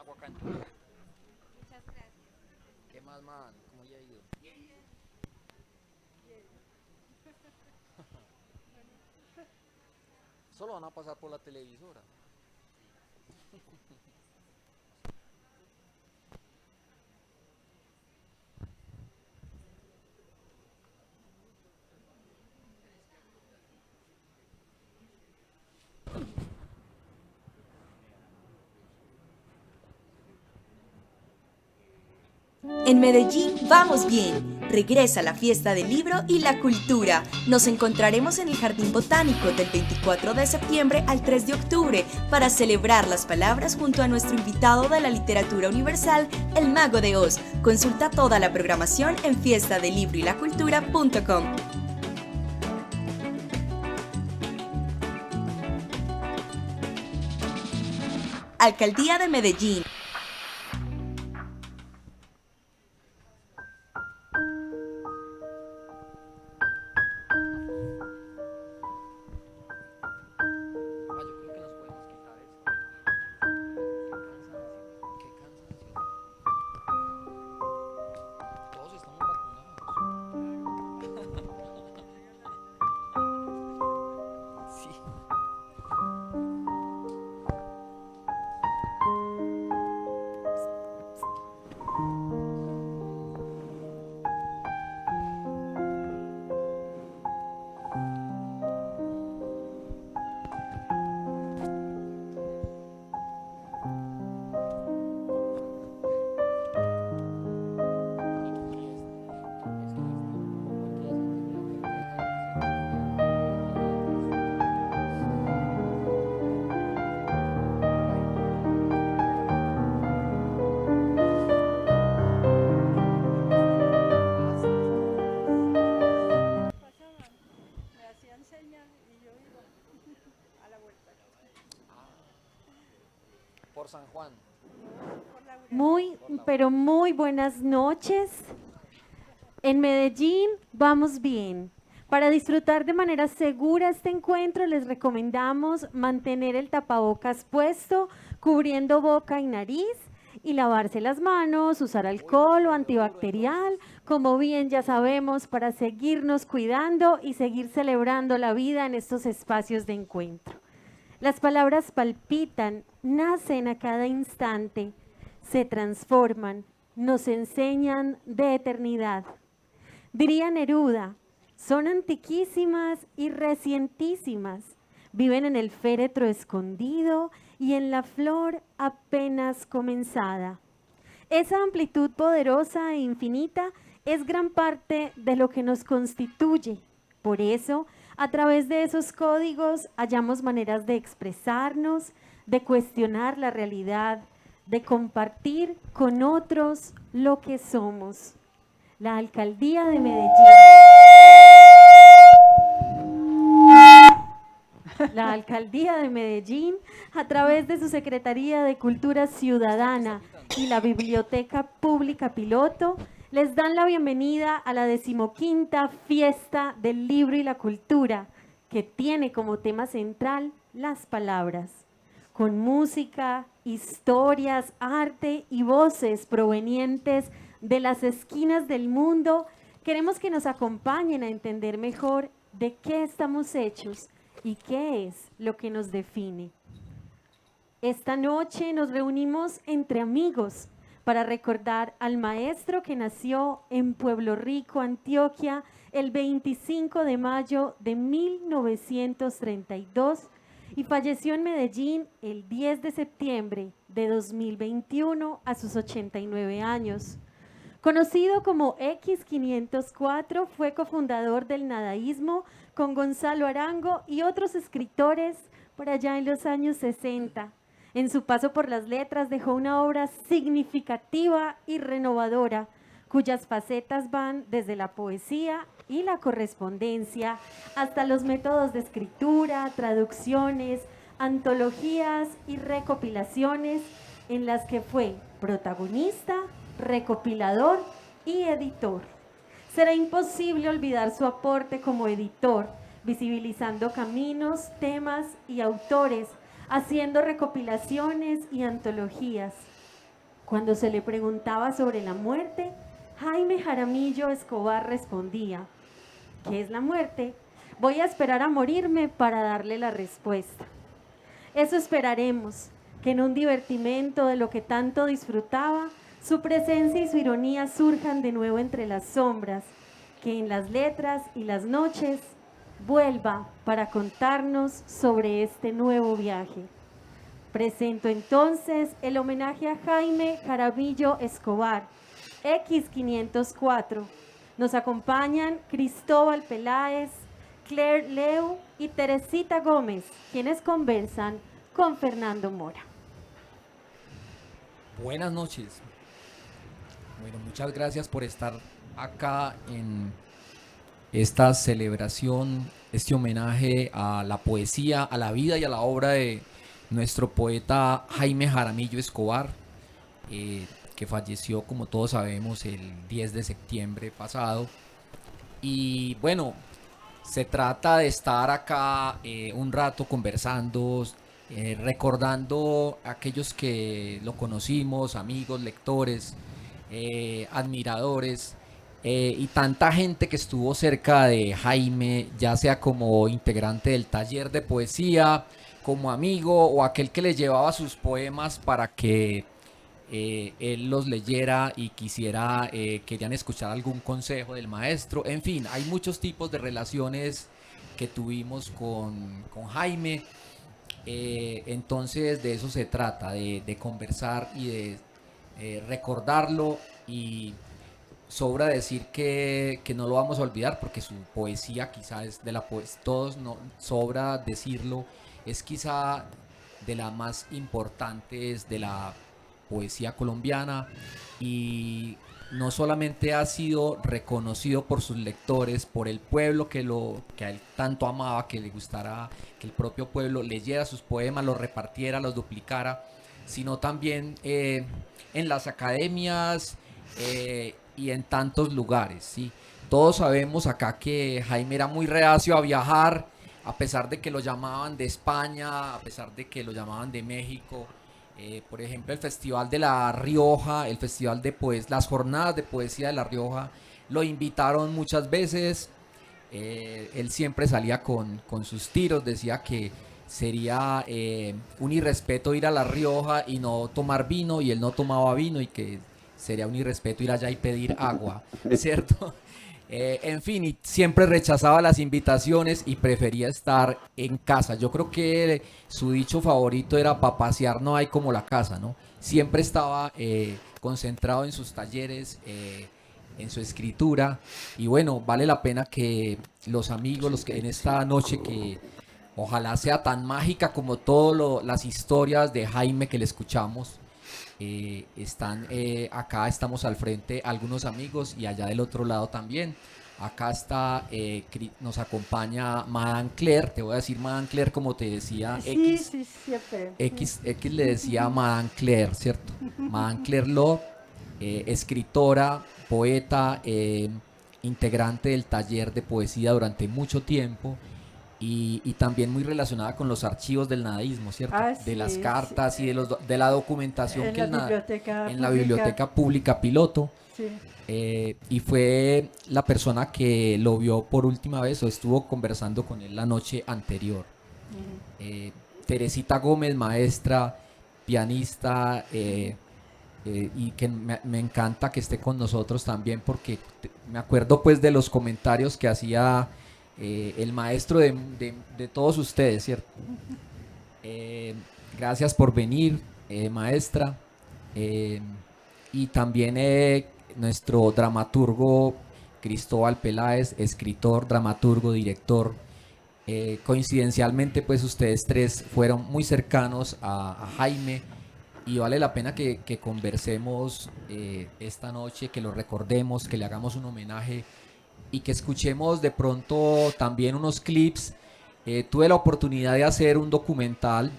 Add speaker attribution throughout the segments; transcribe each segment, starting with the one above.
Speaker 1: agua acá en tu.
Speaker 2: Muchas gracias.
Speaker 1: ¿Qué más, man? ¿Cómo le ha ido?
Speaker 2: Bien.
Speaker 1: Solo van a pasar por la televisora.
Speaker 3: En Medellín vamos bien. Regresa la fiesta del libro y la cultura. Nos encontraremos en el Jardín Botánico del 24 de septiembre al 3 de octubre para celebrar las palabras junto a nuestro invitado de la literatura universal, el Mago de Oz. Consulta toda la programación en fiestadelibroylacultura.com. Alcaldía de Medellín.
Speaker 1: Ah, yo creo que nos podemos quitar esto. Qué cansancio. Todos estamos vacunados. Sí.
Speaker 2: Pasaban, me hacían señas y yo iba a la vuelta.
Speaker 1: Por San Juan.
Speaker 2: No, por Laureano.
Speaker 4: Muy, pero muy buenas noches. En Medellín vamos bien. Para disfrutar de manera segura este encuentro, les recomendamos mantener el tapabocas puesto, cubriendo boca y nariz, y lavarse las manos, usar alcohol o antibacterial, como bien ya sabemos, para seguirnos cuidando y seguir celebrando la vida en estos espacios de encuentro. Las palabras palpitan, nacen a cada instante, se transforman, nos enseñan de eternidad. Diría Neruda, son antiquísimas y recientísimas, viven en el féretro escondido y en la flor apenas comenzada. Esa amplitud poderosa e infinita es gran parte de lo que nos constituye. Por eso, a través de esos códigos hallamos maneras de expresarnos, de cuestionar la realidad, de compartir con otros lo que somos. La Alcaldía de Medellín. La Alcaldía de Medellín, a través de su Secretaría de Cultura Ciudadana y la Biblioteca Pública Piloto, les dan la bienvenida a la 15ª Fiesta del Libro y la Cultura, que tiene como tema central las palabras. Con música, historias, arte y voces provenientes de las esquinas del mundo, queremos que nos acompañen a entender mejor de qué estamos hechos y qué es lo que nos define. Esta noche nos reunimos entre amigos para recordar al maestro que nació en Pueblo Rico, Antioquia, el 25 de mayo de 1932 y falleció en Medellín el 10 de septiembre de 2021 a sus 89 años. Conocido como X504, fue cofundador del nadaísmo con Gonzalo Arango y otros escritores por allá en los años 60. En su paso por las letras dejó una obra significativa y renovadora, cuyas facetas van desde la poesía y la correspondencia hasta los métodos de escritura, traducciones, antologías y recopilaciones en las que fue protagonista, recopilador y editor. Será imposible olvidar su aporte como editor, visibilizando caminos, temas y autores, haciendo recopilaciones y antologías. Cuando se le preguntaba sobre la muerte, Jaime Jaramillo Escobar respondía: ¿qué es la muerte? Voy a esperar a morirme para darle la respuesta. Eso esperaremos, que en un divertimento de lo que tanto disfrutaba, su presencia y su ironía surjan de nuevo entre las sombras, que en las letras y las noches vuelva para contarnos sobre este nuevo viaje. Presento entonces el homenaje a Jaime Jaramillo Escobar, X504. Nos acompañan Cristóbal Peláez, Claire Leu y Teresita Gómez, quienes conversan con Fernando Mora.
Speaker 1: Buenas noches. Bueno, muchas gracias por estar acá en esta celebración, este homenaje a la poesía, a la vida y a la obra de nuestro poeta Jaime Jaramillo Escobar, que falleció, como todos sabemos, el 10 de septiembre pasado. Y bueno, se trata de estar acá un rato conversando, recordando a aquellos que lo conocimos, amigos, lectores, admiradores, y tanta gente que estuvo cerca de Jaime, ya sea como integrante del taller de poesía, como amigo o aquel que le llevaba sus poemas para que él los leyera y querían escuchar algún consejo del maestro. En fin, hay muchos tipos de relaciones que tuvimos con Jaime. Entonces de eso se trata, de conversar y de recordarlo, y sobra decir que no lo vamos a olvidar porque su poesía quizás es de la poesía, todos no, sobra decirlo, es quizá de las más importantes de la poesía colombiana, y no solamente ha sido reconocido por sus lectores, por el pueblo que a él tanto amaba, que le gustara que el propio pueblo leyera sus poemas, los repartiera, los duplicara, sino también en las academias y en tantos lugares, ¿sí? Todos sabemos acá que Jaime era muy reacio a viajar, a pesar de que lo llamaban de España, a pesar de que lo llamaban de México. Por ejemplo, el Festival de La Rioja, el Festival de las Jornadas de Poesía de La Rioja, lo invitaron muchas veces. Él siempre salía con sus tiros, decía que sería un irrespeto ir a La Rioja y no tomar vino, y él no tomaba vino, y que sería un irrespeto ir allá y pedir agua, ¿cierto? En fin, y siempre rechazaba las invitaciones y prefería estar en casa. Yo creo que su dicho favorito era: pa' pasear no hay como la casa, ¿no? Siempre estaba concentrado en sus talleres, en su escritura. Y bueno, vale la pena que los amigos, los que en esta noche, que ojalá sea tan mágica como todas las historias de Jaime que le escuchamos, están acá, estamos al frente algunos amigos, y allá del otro lado también. Acá está, nos acompaña Madame Claire. Te voy a decir Madame Claire como te decía X.
Speaker 2: Sí, siempre.
Speaker 1: X le decía Madame Claire, ¿cierto? Madame Claire Lo, escritora, poeta, integrante del taller de poesía durante mucho tiempo. Y también muy relacionada con los archivos del nadaísmo, ¿cierto? De las cartas y de la documentación
Speaker 2: En
Speaker 1: que
Speaker 2: en
Speaker 1: la biblioteca pública Piloto.
Speaker 2: Sí.
Speaker 1: Y fue la persona que lo vio por última vez, o estuvo conversando con él la noche anterior. Teresita Gómez, maestra, pianista, y que me encanta que esté con nosotros también, porque me acuerdo pues de los comentarios que hacía el maestro de todos ustedes, ¿cierto? Gracias por venir, maestra. Y también nuestro dramaturgo Cristóbal Peláez, escritor, dramaturgo, director. Coincidencialmente, pues ustedes tres fueron muy cercanos a Jaime, y vale la pena que conversemos esta noche, que lo recordemos, que le hagamos un homenaje, y que escuchemos de pronto también unos clips. Tuve la oportunidad de hacer un documental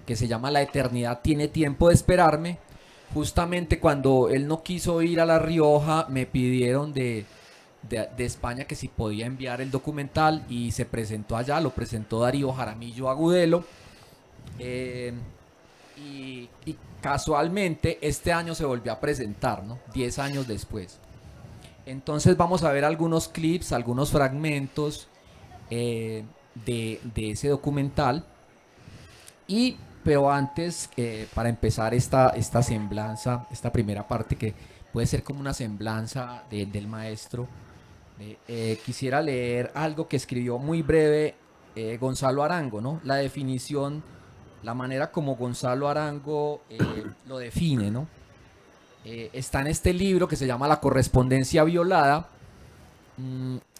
Speaker 1: que se llama La eternidad tiene tiempo de esperarme. Justamente cuando él no quiso ir a La Rioja, me pidieron de España que si podía enviar el documental, y se presentó allá, lo presentó Darío Jaramillo Agudelo. y casualmente este año se volvió a presentar, ¿no? 10 años después. Entonces vamos a ver algunos clips, algunos fragmentos de ese documental. Pero antes, para empezar esta semblanza, esta primera parte que puede ser como una semblanza del maestro, quisiera leer algo que escribió muy breve Gonzalo Arango, ¿no? La definición, la manera como Gonzalo Arango lo define, ¿no? Está en este libro que se llama La correspondencia violada.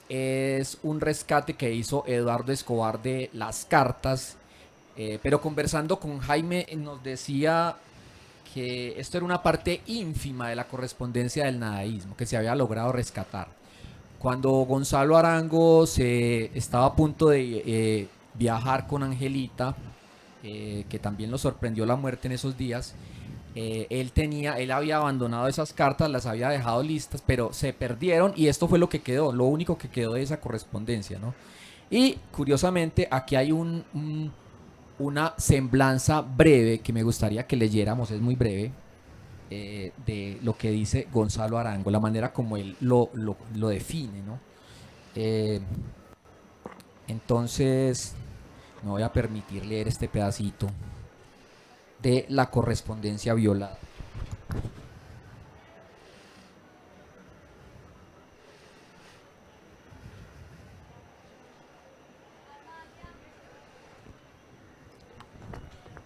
Speaker 1: Es un rescate que hizo Eduardo Escobar de las cartas, pero conversando con Jaime nos decía que esto era una parte ínfima de la correspondencia del nadaísmo que se había logrado rescatar. Cuando Gonzalo Arango estaba a punto de viajar con Angelita, que también lo sorprendió la muerte en esos días, él había abandonado esas cartas, las había dejado listas, pero se perdieron y esto fue lo que quedó, lo único que quedó de esa correspondencia, ¿no? Y curiosamente aquí hay una semblanza breve que me gustaría que leyéramos, es muy breve, de lo que dice Gonzalo Arango, la manera como él lo define, ¿no? Entonces me voy a permitir leer este pedacito de la correspondencia violada.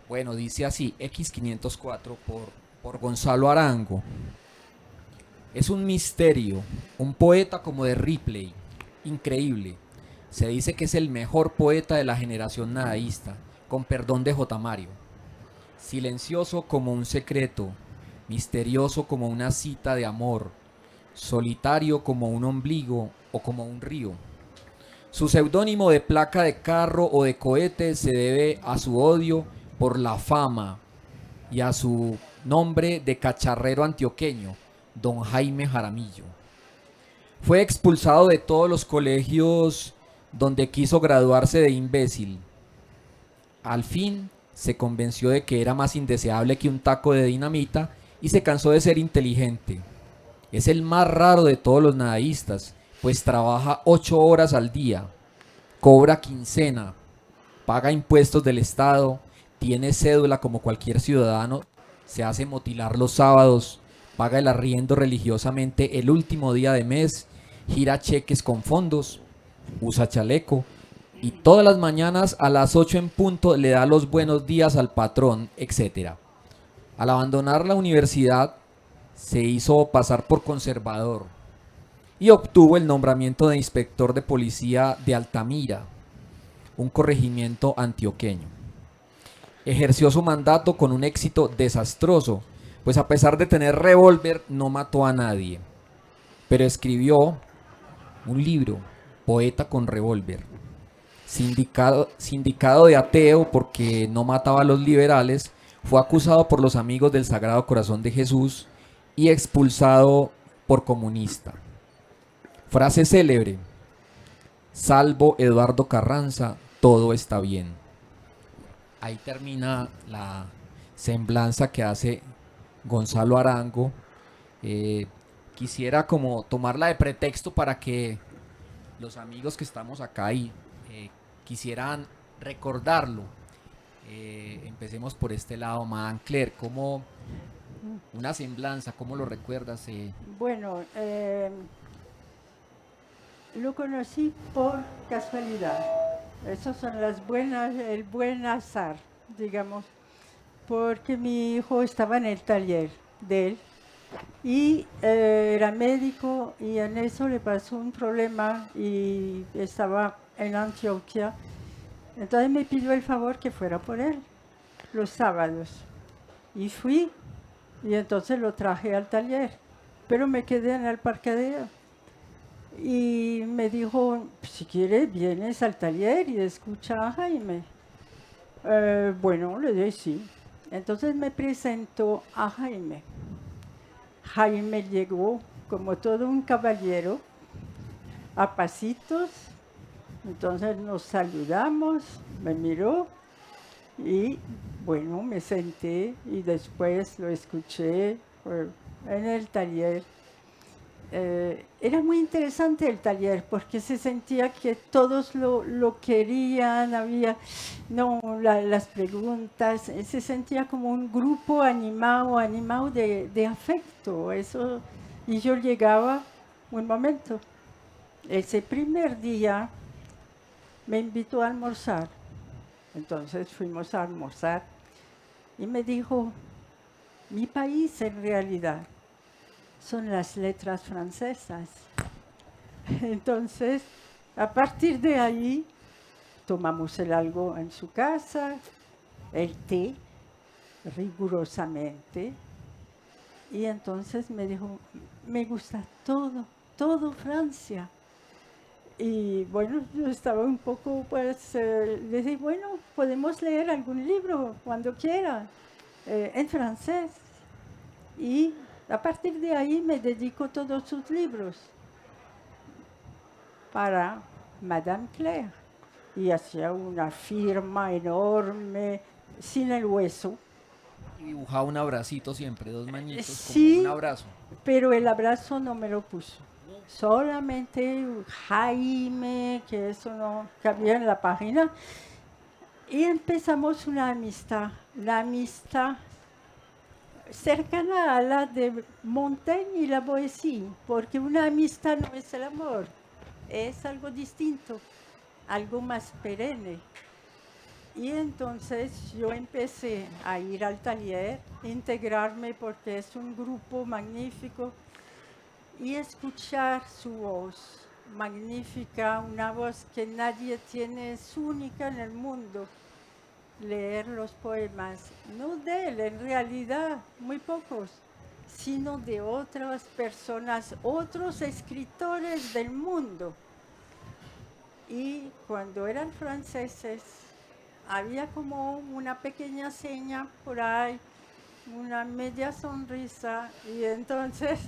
Speaker 1: Bueno, dice así, X504 por Gonzalo Arango. Es un misterio, un poeta como de Ripley, increíble. Se dice que es el mejor poeta de la generación nadaísta, con perdón de J. Mario. Silencioso como un secreto, misterioso como una cita de amor, solitario como un ombligo o como un río. Su seudónimo de placa de carro o de cohete se debe a su odio por la fama y a su nombre de cacharrero antioqueño, don Jaime Jaramillo. Fue expulsado de todos los colegios donde quiso graduarse de imbécil. Al fin se convenció de que era más indeseable que un taco de dinamita y se cansó de ser inteligente. Es el más raro de todos los nadaístas, pues trabaja 8 horas al día, cobra quincena, paga impuestos del Estado, tiene cédula como cualquier ciudadano, se hace motilar los sábados, paga el arriendo religiosamente el último día de mes, gira cheques con fondos, usa chaleco y todas las mañanas a las 8 en punto le da los buenos días al patrón, etc. Al abandonar la universidad se hizo pasar por conservador y obtuvo el nombramiento de inspector de policía de Altamira, un corregimiento antioqueño. Ejerció su mandato con un éxito desastroso, pues a pesar de tener revólver no mató a nadie, pero escribió un libro, Poeta con revólver. Sindicado de ateo porque no mataba a los liberales, fue acusado por los amigos del Sagrado Corazón de Jesús y expulsado por comunista. Frase célebre: salvo Eduardo Carranza, todo está bien. Ahí termina la semblanza que hace Gonzalo Arango. Quisiera como tomarla de pretexto para que los amigos que estamos acá y quisieran recordarlo. Empecemos por este lado, Madame Claire, ¿cómo una semblanza, cómo lo recuerdas?
Speaker 2: Bueno, lo conocí por casualidad. Esas son el buen azar, digamos, porque mi hijo estaba en el taller de él y era médico y en eso le pasó un problema y estaba en Antioquia. Entonces me pidió el favor que fuera por él los sábados y fui y entonces lo traje al taller, pero me quedé en el parqueadero. Y me dijo, si quieres vienes al taller y escucha a Jaime. Bueno, le dije sí. Entonces me presentó a Jaime. Jaime llegó como todo un caballero, a pasitos. Entonces nos saludamos, me miró Y bueno, me senté y después lo escuché en el taller. Era muy interesante el taller porque se sentía que todos lo querían, había las preguntas, se sentía como un grupo animado de afecto. Eso, y yo llegaba, un momento, ese primer día me invitó a almorzar, entonces fuimos a almorzar y me dijo, mi país en realidad son las letras francesas. Entonces, a partir de ahí, tomamos el algo en su casa, el té, rigurosamente, y entonces me dijo, me gusta todo Francia. Y bueno, yo estaba un poco, pues, le dije, bueno, podemos leer algún libro cuando quiera, en francés. Y a partir de ahí me dedico todos sus libros para Madame Claire. Y hacía una firma enorme, sin el hueso.
Speaker 1: Y dibujaba un abracito siempre, dos manitos, como un
Speaker 2: Sí,
Speaker 1: abrazo.
Speaker 2: pero el abrazo no me lo puso. Solamente Jaime, que eso no cabía en la página. Y empezamos una amistad cercana a la de Montaigne y la Boétie, porque una amistad no es el amor, es algo distinto, algo más perenne. Y entonces yo empecé a ir al taller, integrarme porque es un grupo magnífico y escuchar su voz magnífica, una voz que nadie tiene, es única en el mundo. Leer los poemas, no de él en realidad, muy pocos, sino de otras personas, otros escritores del mundo. Y cuando eran franceses, había como una pequeña seña por ahí, una media sonrisa, y entonces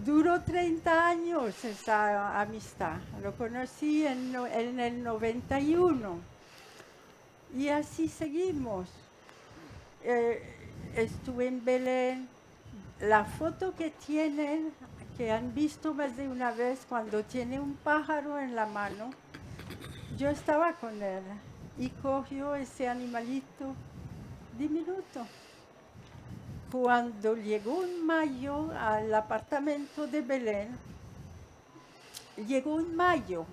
Speaker 2: duró 30 años esa amistad. Lo conocí en el 91 y así seguimos. Estuve en Belén. La foto que tienen, que han visto más de una vez, cuando tiene un pájaro en la mano, yo estaba con él y cogió ese animalito diminuto. Cuando llegó en mayo al apartamento de Belén, llegó un mayo,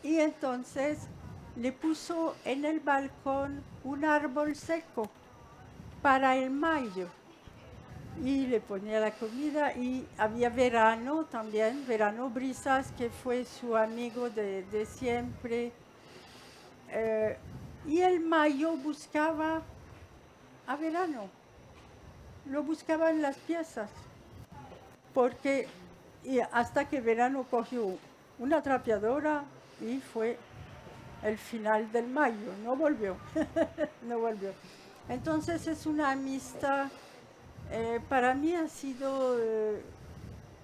Speaker 2: y entonces le puso en el balcón un árbol seco para el mayo y le ponía la comida, y había Verano también, Verano Brisas, que fue su amigo de siempre. Y el mayo buscaba a Verano, lo buscaba en las piezas, porque y hasta que Verano cogió una trapeadora y fue el final del mayo, no volvió, no volvió. Entonces es una amistad, para mí ha sido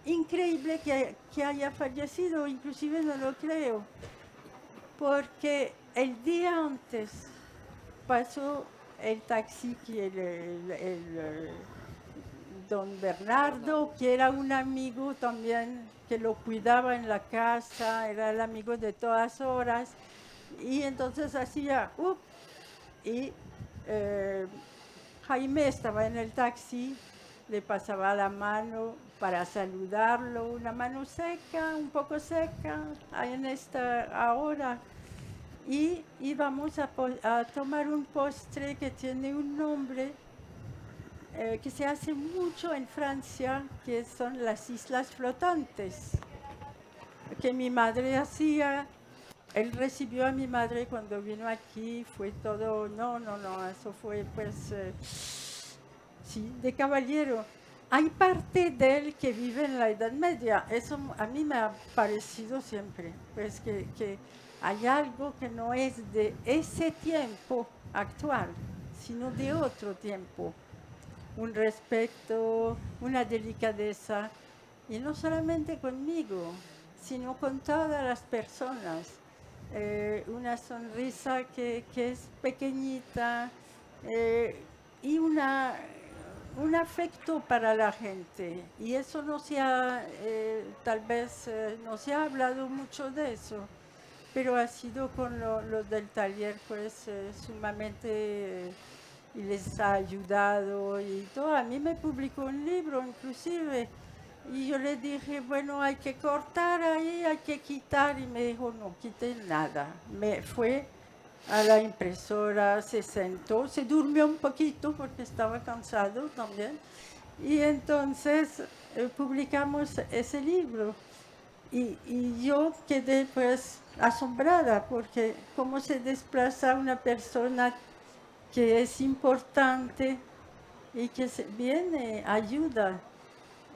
Speaker 2: increíble que haya fallecido, inclusive no lo creo, porque el día antes pasó el taxi que don Bernardo, que era un amigo también que lo cuidaba en la casa, era el amigo de todas horas, y entonces hacía, y Jaime estaba en el taxi, le pasaba la mano para saludarlo, una mano seca, un poco seca, en esta hora. Y íbamos a tomar un postre que tiene un nombre que se hace mucho en Francia, que son las islas flotantes, que mi madre hacía. Él recibió a mi madre cuando vino aquí, fue todo, no, eso fue pues, sí, de caballero. Hay parte de él que vive en la Edad Media, eso a mí me ha parecido siempre, pues que hay algo que no es de ese tiempo actual, sino de otro tiempo. Un respeto, una delicadeza, y no solamente conmigo, sino con todas las personas. una sonrisa que es pequeñita y un afecto para la gente. Y eso no se ha, tal vez no se ha hablado mucho de eso, pero ha sido con los del taller pues sumamente y les ha ayudado y todo. A mí me publicó un libro inclusive y yo le dije, bueno, hay que cortar ahí, hay que quitar, y me dijo, no quite nada. Me fue a la impresora, se sentó, se durmió un poquito porque estaba cansado también y entonces publicamos ese libro. Y yo quedé pues asombrada porque cómo se desplaza una persona que es importante y que viene, ayuda.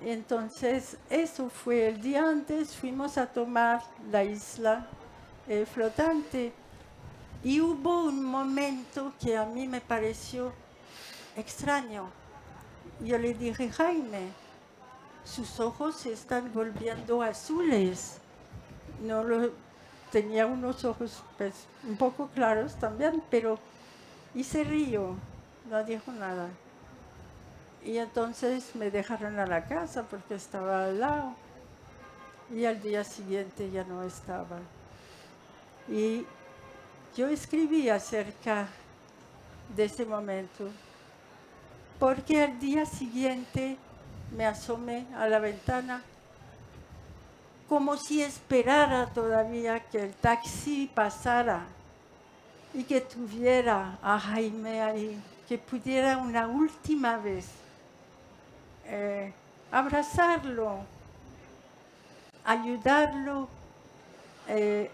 Speaker 2: Entonces eso fue el día antes, fuimos a tomar la isla flotante y hubo un momento que a mí me pareció extraño. Yo le dije, Jaime, sus ojos se están volviendo azules. No lo, tenía unos ojos pues, un poco claros también, pero y se rió, no dijo nada. Y entonces me dejaron a la casa porque estaba al lado. Y al día siguiente ya no estaba. Y yo escribí acerca de ese momento, porque al día siguiente me asomé a la ventana como si esperara todavía que el taxi pasara y que tuviera a Jaime ahí, que pudiera una última vez abrazarlo, ayudarlo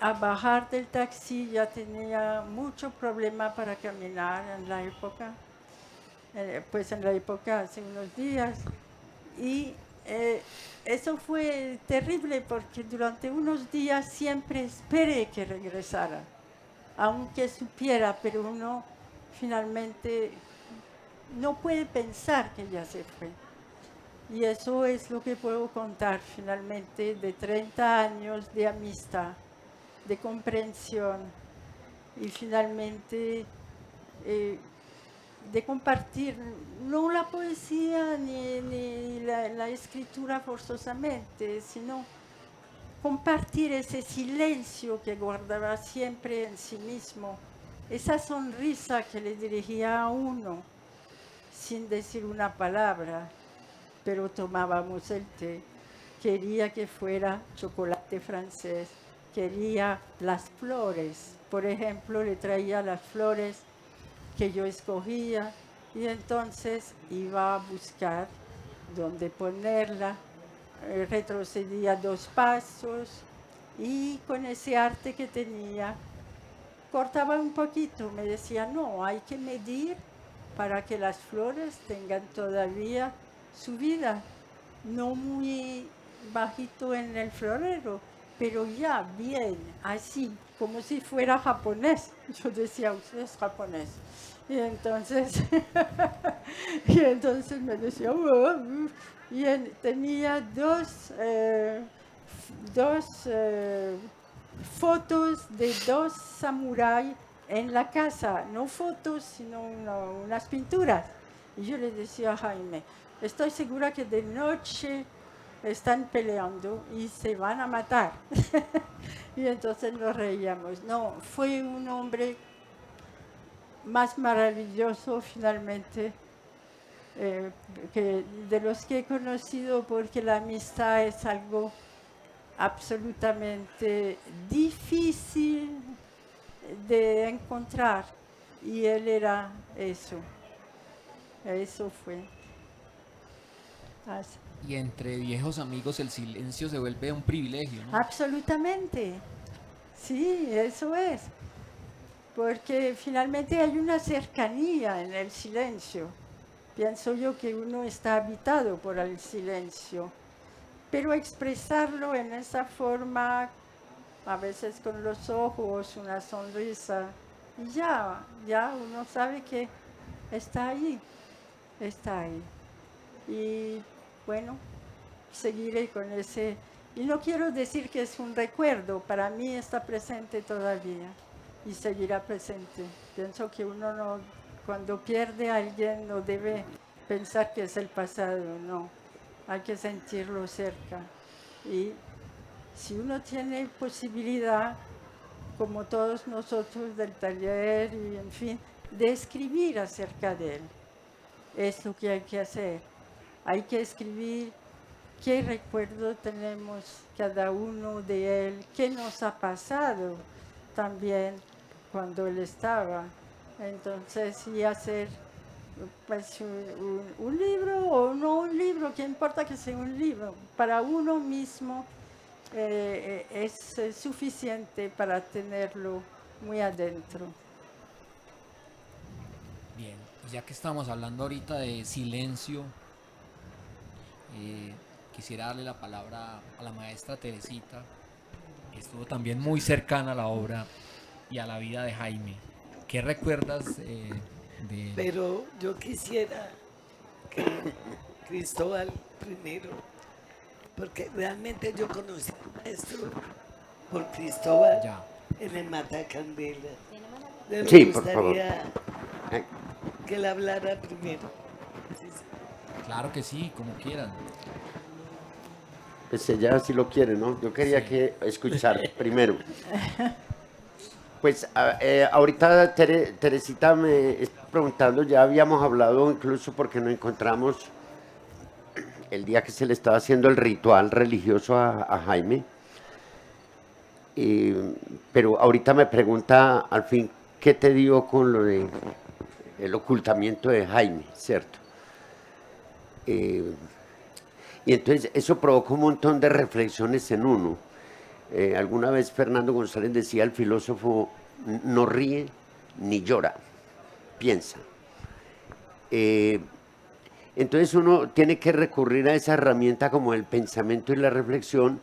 Speaker 2: a bajar del taxi. Ya tenía mucho problema para caminar en la época, pues en la época hace unos días. Y eso fue terrible porque durante unos días siempre esperé que regresara, aunque supiera, pero uno finalmente no puede pensar que ya se fue. Y eso es lo que puedo contar finalmente de 30 años de amistad, de comprensión y finalmente de compartir, no la poesía ni la escritura forzosamente, sino compartir ese silencio que guardaba siempre en sí mismo, esa sonrisa que le dirigía a uno sin decir una palabra, pero tomábamos el té. Quería que fuera chocolate francés, quería las flores. Por ejemplo, le traía las flores que yo escogía y entonces iba a buscar dónde ponerla, retrocedía 2 pasos y con ese arte que tenía cortaba un poquito, me decía, no, hay que medir para que las flores tengan todavía su vida, no muy bajito en el florero, pero ya bien, así, como si fuera japonés. Yo decía, usted es japonés. Y entonces, y entonces me decía, y tenía dos fotos de 2 samuráis en la casa, no fotos, sino unas pinturas. Y yo le decía a Jaime, estoy segura que de noche están peleando y se van a matar. Y entonces nos reíamos. No, fue un hombre más maravilloso finalmente que de los que he conocido, porque la amistad es algo absolutamente difícil de encontrar y él era eso fue. Así.
Speaker 1: Y entre viejos amigos el silencio se vuelve un privilegio, ¿no?
Speaker 2: Absolutamente, sí, eso es, porque finalmente hay una cercanía en el silencio. Pienso yo que uno está habitado por el silencio, pero expresarlo en esa forma, a veces con los ojos, una sonrisa, y ya uno sabe que está ahí. Y bueno, seguiré con ese. Y no quiero decir que es un recuerdo, para mí está presente todavía y seguirá presente. Pienso que uno no, cuando pierde a alguien no debe pensar que es el pasado, no, hay que sentirlo cerca. Y si uno tiene posibilidad, como todos nosotros del taller y en fin, de escribir acerca de él, es lo que hay que hacer. Hay que escribir qué recuerdo tenemos cada uno de él, qué nos ha pasado también cuando él estaba. Entonces, y hacer pues, un libro o no un libro, qué importa que sea un libro, para uno mismo es suficiente para tenerlo muy adentro.
Speaker 1: Bien, y ya que estamos hablando ahorita de silencio, quisiera darle la palabra a la maestra Teresita, que estuvo también muy cercana a la obra y a la vida de Jaime. ¿Qué recuerdas de...?
Speaker 5: Pero yo quisiera que Cristóbal primero, porque realmente yo conocí al maestro por Cristóbal
Speaker 1: Ya.
Speaker 5: en el Matacandela.
Speaker 6: Sí,
Speaker 5: Me
Speaker 6: por favor.
Speaker 5: gustaría que él hablara primero. Sí, sí.
Speaker 1: Claro que sí, como quieran.
Speaker 6: Pues ella sí lo quiere, ¿no? Yo quería
Speaker 1: Sí.
Speaker 6: que escuchar primero. Pues ahorita Teresita me está preguntando, ya habíamos hablado incluso porque nos encontramos el día que se le estaba haciendo el ritual religioso a Jaime. Pero ahorita me pregunta al fin, ¿qué te dio con lo de el ocultamiento de Jaime, cierto? Y entonces eso provocó un montón de reflexiones en uno. Alguna vez Fernando González decía, el filósofo no ríe ni llora, piensa. Entonces uno tiene que recurrir a esa herramienta como el pensamiento y la reflexión,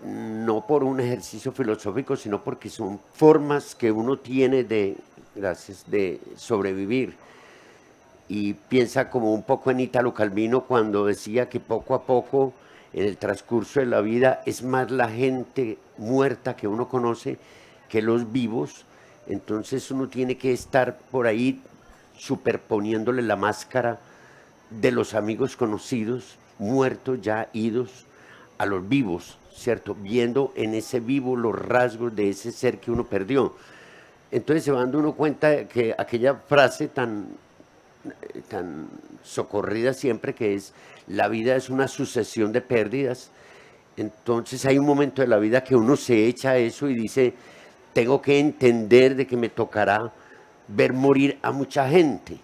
Speaker 6: no por un ejercicio filosófico, sino porque son formas que uno tiene de sobrevivir. Y piensa como un poco en Italo Calvino cuando decía que poco a poco en el transcurso de la vida es más la gente muerta que uno conoce que los vivos. Entonces uno tiene que estar por ahí superponiéndole la máscara de los amigos conocidos, muertos ya, idos, a los vivos, ¿cierto? Viendo en ese vivo los rasgos de ese ser que uno perdió. Entonces se va dando uno cuenta que aquella frase tan socorrida siempre, que es la vida es una sucesión de pérdidas. Entonces hay un momento de la vida que uno se echa a eso y dice, tengo que entender de que me tocará ver morir a mucha gente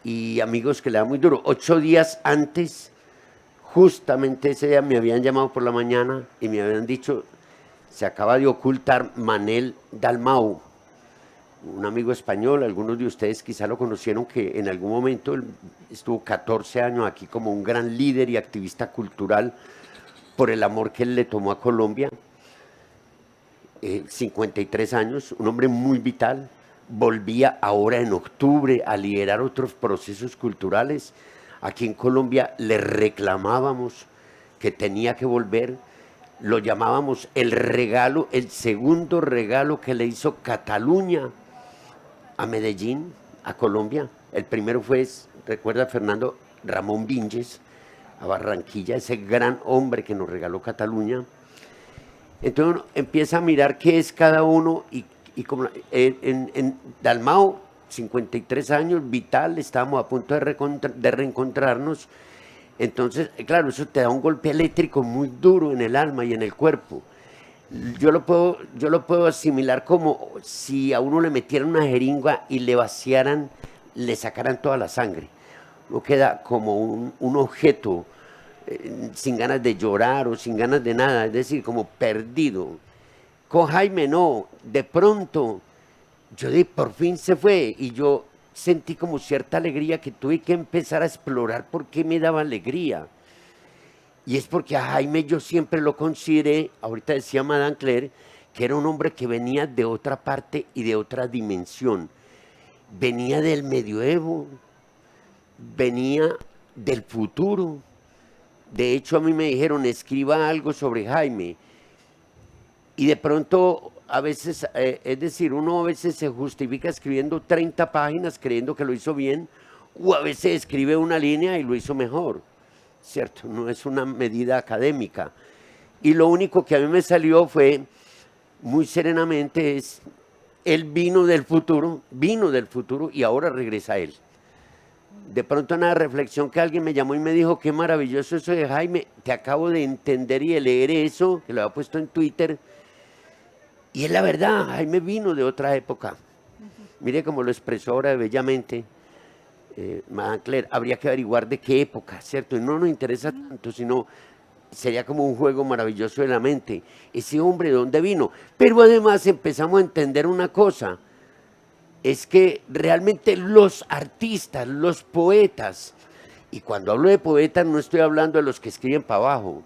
Speaker 6: y amigos que le da muy duro. 8 días antes, justamente ese día me habían llamado por la mañana y me habían dicho, se acaba de ocultar Manel Dalmau, un amigo español. Algunos de ustedes quizá lo conocieron, que en algún momento él estuvo 14 años aquí como un gran líder y activista cultural por el amor que él le tomó a Colombia. 53 años, un hombre muy vital. Volvía ahora en octubre a liderar otros procesos culturales. Aquí en Colombia le reclamábamos que tenía que volver. Lo llamábamos el regalo, el segundo regalo que le hizo Cataluña a Medellín, a Colombia. El primero fue, recuerda Fernando, Ramón Vinges, a Barranquilla, ese gran hombre que nos regaló Cataluña. Entonces uno empieza a mirar qué es cada uno y como en Dalmau, 53 años, vital, estábamos a punto de reencontrarnos. Entonces, claro, eso te da un golpe eléctrico muy duro en el alma y en el cuerpo. Yo lo puedo asimilar como si a uno le metieran una jeringa y le vaciaran, le sacaran toda la sangre. Uno queda como un objeto sin ganas de llorar o sin ganas de nada, es decir, como perdido. Con Jaime no, de pronto, yo dije, por fin se fue, y yo sentí como cierta alegría que tuve que empezar a explorar por qué me daba alegría. Y es porque a Jaime yo siempre lo consideré, ahorita decía Madame Claire, que era un hombre que venía de otra parte y de otra dimensión. Venía del medioevo, venía del futuro, De hecho, a mí me dijeron, escriba algo sobre Jaime. Y de pronto, a veces, es decir, uno a veces se justifica escribiendo 30 páginas creyendo que lo hizo bien, o a veces escribe una línea y lo hizo mejor, ¿cierto? No es una medida académica. Y lo único que a mí me salió fue, muy serenamente, es, él vino del futuro y ahora regresa a él. De pronto en una reflexión que alguien me llamó y me dijo, qué maravilloso eso de Jaime, te acabo de entender y de leer eso, que lo había puesto en Twitter, y es la verdad, Jaime vino de otra época. Mire cómo lo expresó ahora bellamente Madame Claire, habría que averiguar de qué época, ¿cierto? Y no nos interesa tanto, sino sería como un juego maravilloso de la mente. Ese hombre, ¿de dónde vino? Pero además empezamos a entender una cosa, es que realmente los artistas, los poetas, y cuando hablo de poetas no estoy hablando de los que escriben para abajo,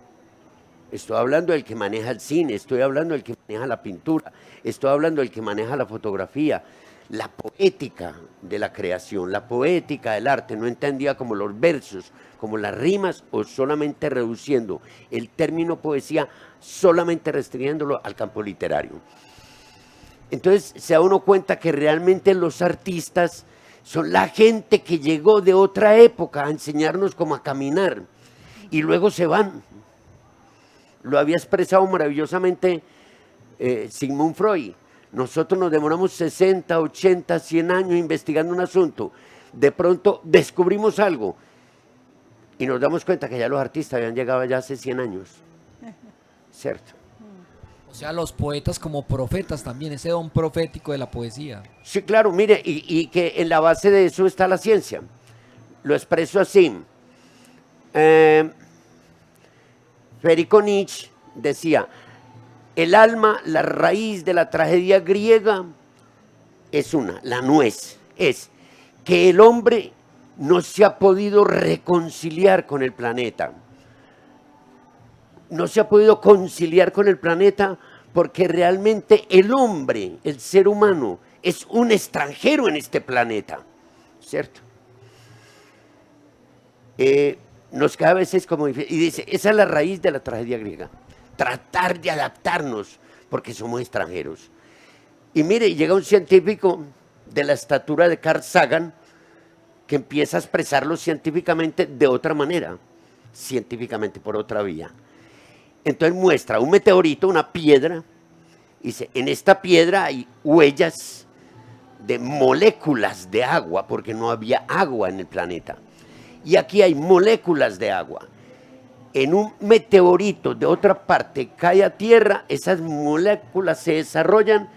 Speaker 6: estoy hablando del que maneja el cine, estoy hablando del que maneja la pintura, estoy hablando del que maneja la fotografía, la poética de la creación, la poética del arte, no entendía como los versos, como las rimas o solamente reduciendo el término poesía, solamente restringiéndolo al campo literario. Entonces se da uno cuenta que realmente los artistas son la gente que llegó de otra época a enseñarnos cómo a caminar y luego se van. Lo había expresado maravillosamente Sigmund Freud. Nosotros nos demoramos 60, 80, 100 años investigando un asunto. De pronto descubrimos algo y nos damos cuenta que ya los artistas habían llegado ya hace 100 años. ¿Cierto?
Speaker 1: O sea, los poetas como profetas también, ese don profético de la poesía.
Speaker 6: Sí, claro, mire, y que en la base de eso está la ciencia. Lo expreso así. Federico Nietzsche decía, el alma, la raíz de la tragedia griega es una, la nuez, es que el hombre no se ha podido reconciliar con el planeta. No se ha podido conciliar con el planeta porque realmente el hombre, el ser humano, es un extranjero en este planeta, ¿cierto? Nos queda a veces como difícil, y dice, esa es la raíz de la tragedia griega, tratar de adaptarnos porque somos extranjeros. Y mire, llega un científico de la estatura de Carl Sagan que empieza a expresarlo científicamente de otra manera, científicamente por otra vía. Entonces muestra un meteorito, una piedra, y dice, en esta piedra hay huellas de moléculas de agua, porque no había agua en el planeta. Y aquí hay moléculas de agua. En un meteorito de otra parte cae a tierra, esas moléculas se desarrollan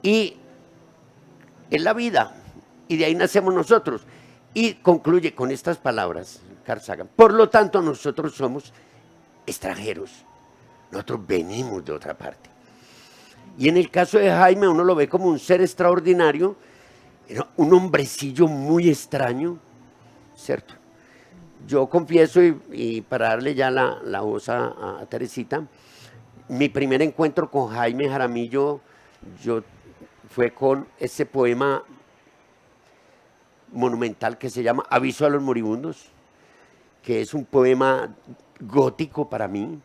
Speaker 6: y es la vida. Y de ahí nacemos nosotros. Y concluye con estas palabras, Carl Sagan. Por lo tanto, nosotros somos extranjeros. Nosotros venimos de otra parte. Y en el caso de Jaime, uno lo ve como un ser extraordinario, un hombrecillo muy extraño, ¿cierto? Yo confieso, y para darle ya la voz a Teresita, mi primer encuentro con Jaime Jaramillo fue con ese poema monumental que se llama Aviso a los moribundos, que es un poema gótico para mí,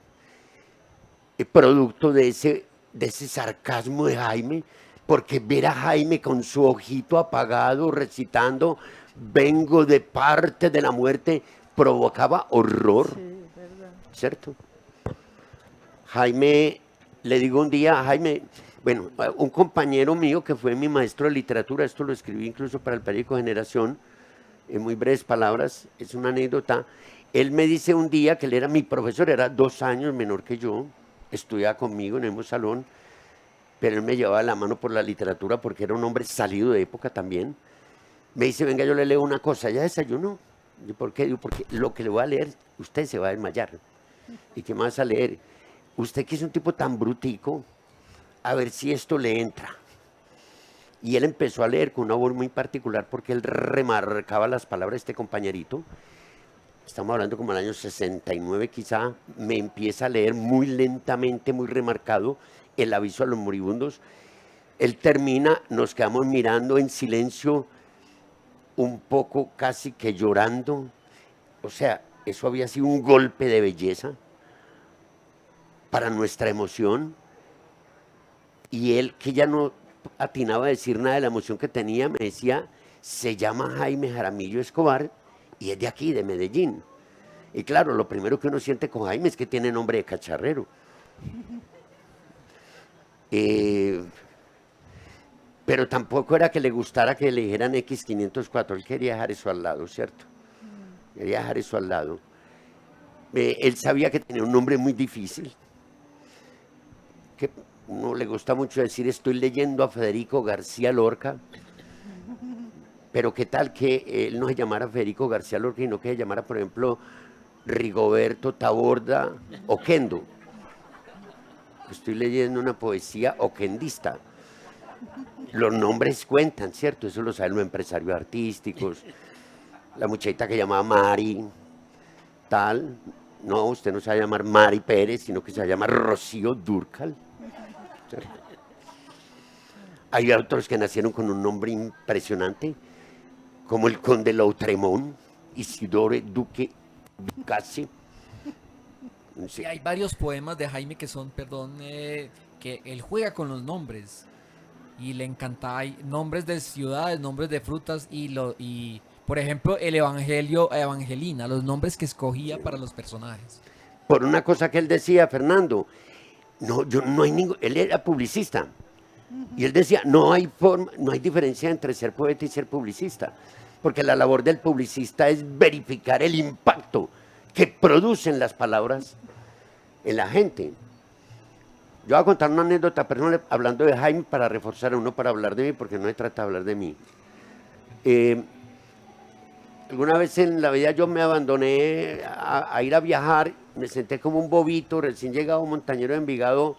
Speaker 6: producto de ese sarcasmo de Jaime, porque ver a Jaime con su ojito apagado recitando vengo de parte de la muerte provocaba horror, sí, ¿cierto? Jaime, le digo un día a Jaime, bueno, un compañero mío que fue mi maestro de literatura, esto lo escribí incluso para el periódico Generación, en muy breves palabras, es una anécdota. Él me dice un día que él era mi profesor, era 2 años menor que yo, estudiaba conmigo en el mismo salón, pero él me llevaba la mano por la literatura porque era un hombre salido de época también. Me dice, venga, yo le leo una cosa, ¿ya desayunó? Yo, ¿por qué? Digo, porque lo que le voy a leer, usted se va a desmayar. ¿Y qué más vas a leer? Usted que es un tipo tan brutico, a ver si esto le entra. Y él empezó a leer con una voz muy particular porque él remarcaba las palabras de este compañerito. Estamos hablando como el año 69 quizá, me empieza a leer muy lentamente, muy remarcado, el aviso a los moribundos. Él termina, nos quedamos mirando en silencio, un poco casi que llorando. O sea, eso había sido un golpe de belleza para nuestra emoción. Y él, que ya no atinaba a decir nada de la emoción que tenía, me decía, se llama Jaime Jaramillo Escobar y es de aquí, de Medellín. Y claro, lo primero que uno siente con Jaime es que tiene nombre de cacharrero. Pero tampoco era que le gustara que le dijeran X504, él quería dejar eso al lado, ¿cierto? Quería dejar eso al lado. Él sabía que tenía un nombre muy difícil, que no le gusta mucho decir, estoy leyendo a Federico García Lorca, pero qué tal que él no se llamara Federico García Lorca, sino que se llamara, por ejemplo, Rigoberto Taborda Oquendo. Estoy leyendo una poesía oquendista. Los nombres cuentan, ¿cierto? Eso lo saben los empresarios artísticos. La muchachita que llamaba Mari, tal. No, usted no se va a llamar Mari Pérez, sino que se va a llamar Rocío Dúrcal. ¿Cierto? Hay otros que nacieron con un nombre impresionante, como el conde Lautremont, Isidore Duque Ducassi.
Speaker 1: Sí, hay varios poemas de Jaime que son, perdón, que él juega con los nombres y le encanta. Hay nombres de ciudades, nombres de frutas y por ejemplo, el Evangelio, Evangelina, los nombres que escogía para los personajes.
Speaker 6: Por una cosa que él decía, Fernando, no, yo no hay ningún, él era publicista. Y él decía, no hay forma, no hay diferencia entre ser poeta y ser publicista, porque la labor del publicista es verificar el impacto que producen las palabras en la gente. Yo voy a contar una anécdota personal hablando de Jaime para reforzar a uno para hablar de mí, porque no se trata de hablar de mí. Alguna vez en la vida yo me abandoné a ir a viajar, me senté como un bobito, recién llegado montañero de Envigado,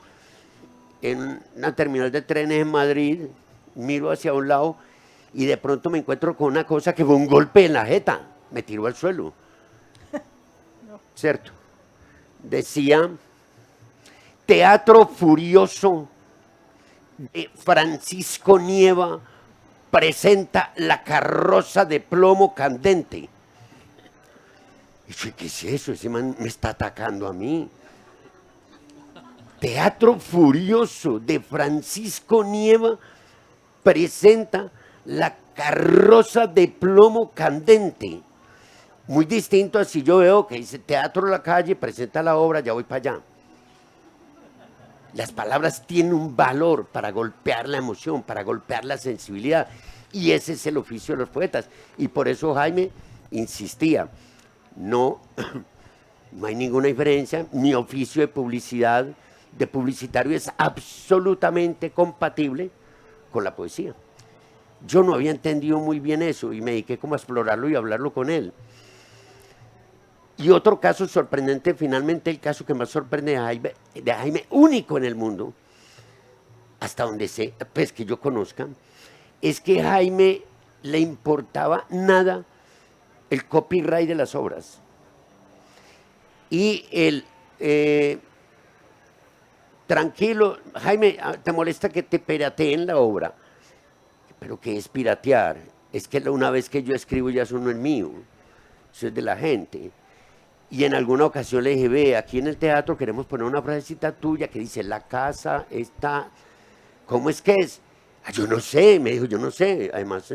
Speaker 6: en una terminal de trenes en Madrid, miro hacia un lado y de pronto me encuentro con una cosa que fue un golpe en la jeta, me tiró al suelo. ¿Cierto? Decía, Teatro Furioso de Francisco Nieva presenta La carroza de plomo candente. Y yo, ¿qué es eso? Ese man me está atacando a mí. Teatro Furioso de Francisco Nieva presenta La carroza de plomo candente. Muy distinto a si yo veo que dice Teatro La Calle, presenta la obra, ya voy para allá. Las palabras tienen un valor para golpear la emoción, para golpear la sensibilidad. Y ese es el oficio de los poetas. Y por eso Jaime insistía, no hay ninguna diferencia. Mi oficio de publicidad, de publicitario, es absolutamente compatible con la poesía. Yo no había entendido muy bien eso y me dediqué como a explorarlo y a hablarlo con él. Y otro caso sorprendente, finalmente el caso que más sorprende de Jaime, único en el mundo, hasta donde sé, pues que yo conozca, es que a Jaime le importaba nada el copyright de las obras. Y el, tranquilo, Jaime, ¿te molesta que te pirateen la obra? ¿Pero qué es piratear? Es que una vez que yo escribo ya eso no es mío, eso es de la gente. Y en alguna ocasión le dije, ve, aquí en el teatro queremos poner una frasecita tuya que dice, la casa está, ¿cómo es que es? Ah, yo no sé, me dijo, yo no sé. Además,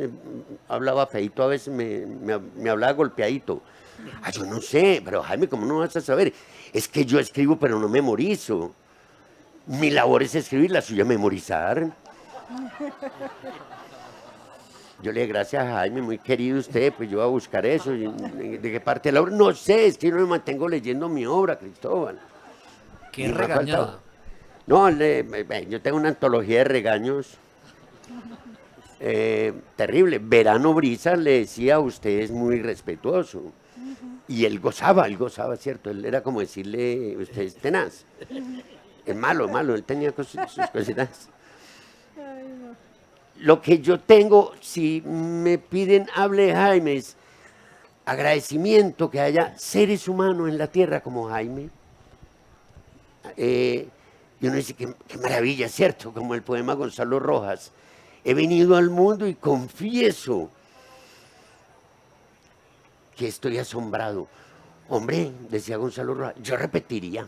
Speaker 6: hablaba feíto a veces, me hablaba golpeadito. Ah, yo no sé, pero Jaime, ¿cómo no vas a saber? Es que yo escribo, pero no memorizo. Mi labor es escribir, la suya memorizar. Yo le dije, gracias a Jaime, muy querido usted, pues yo voy a buscar eso. ¿De qué parte de la obra? No sé, es que yo no me mantengo leyendo mi obra, Cristóbal.
Speaker 1: Qué regañada.
Speaker 6: No, yo tengo una antología de regaños terrible. Verano Brisa le decía, usted es muy respetuoso. Y él gozaba, ¿cierto? Él era como decirle, usted es tenaz. Es malo, él tenía sus cositas. Lo que yo tengo, si me piden hable de Jaime, es agradecimiento que haya seres humanos en la tierra como Jaime. Y uno dice, qué maravilla, ¿cierto? Como el poema Gonzalo Rojas. He venido al mundo y confieso que estoy asombrado. Hombre, decía Gonzalo Rojas, yo repetiría.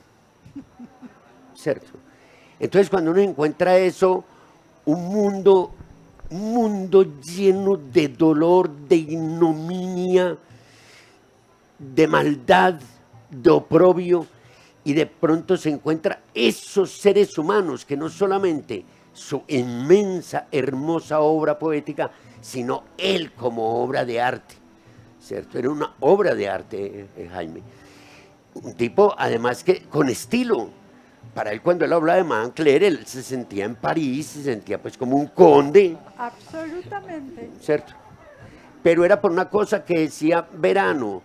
Speaker 6: ¿Cierto? Entonces cuando uno encuentra eso, un mundo lleno de dolor, de ignominia, de maldad, de oprobio, y de pronto se encuentra esos seres humanos que no solamente su inmensa, hermosa obra poética, sino él como obra de arte, ¿cierto? Era una obra de arte, Jaime. Un tipo, además, que con estilo. Para él, cuando él hablaba de Madame Claire, él se sentía en París, se sentía pues como un conde,
Speaker 2: Absolutamente.
Speaker 6: ¿cierto? Pero era por una cosa que decía Verano.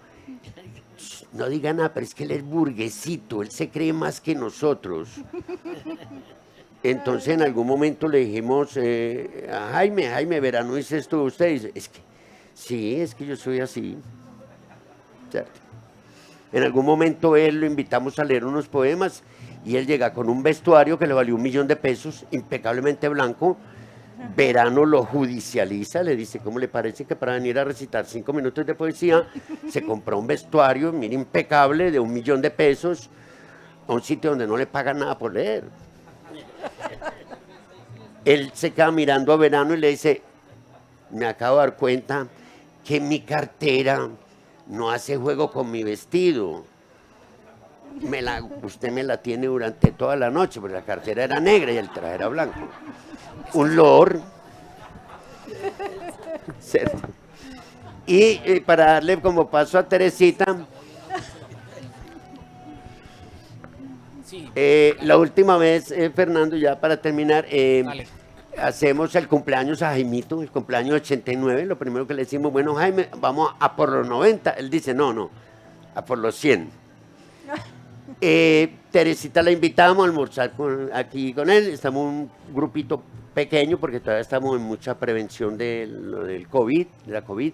Speaker 6: No diga nada, pero es que él es burguesito, él se cree más que nosotros. Entonces en algún momento le dijimos a Jaime, Verano dice esto de usted, dice, es que, sí, es que yo soy así, ¿cierto? En algún momento él lo invitamos a leer unos poemas y él llega con un vestuario que le valió $1.000.000, impecablemente blanco. Verano lo judicializa, le dice, ¿cómo le parece que para venir a recitar 5 minutos de poesía se compró un vestuario, mira, impecable, de $1.000.000 a un sitio donde no le pagan nada por leer? Él se queda mirando a Verano y le dice, me acabo de dar cuenta que mi cartera no hace juego con mi vestido. Usted me la tiene durante toda la noche, porque la cartera era negra y el traje era blanco. Un lord. ¿Cierto? Y para darle como paso a Teresita,
Speaker 1: Sí,
Speaker 6: la última vez, Fernando, ya para terminar,
Speaker 1: dale.
Speaker 6: hacemos el cumpleaños a Jaimito, el cumpleaños 89. Lo primero que le decimos, bueno, Jaime, vamos a por los 90. Él dice, no, a por los 100. Teresita la invitamos a almorzar aquí con él. Estamos un grupito pequeño porque todavía estamos en mucha prevención de lo del COVID, de la COVID.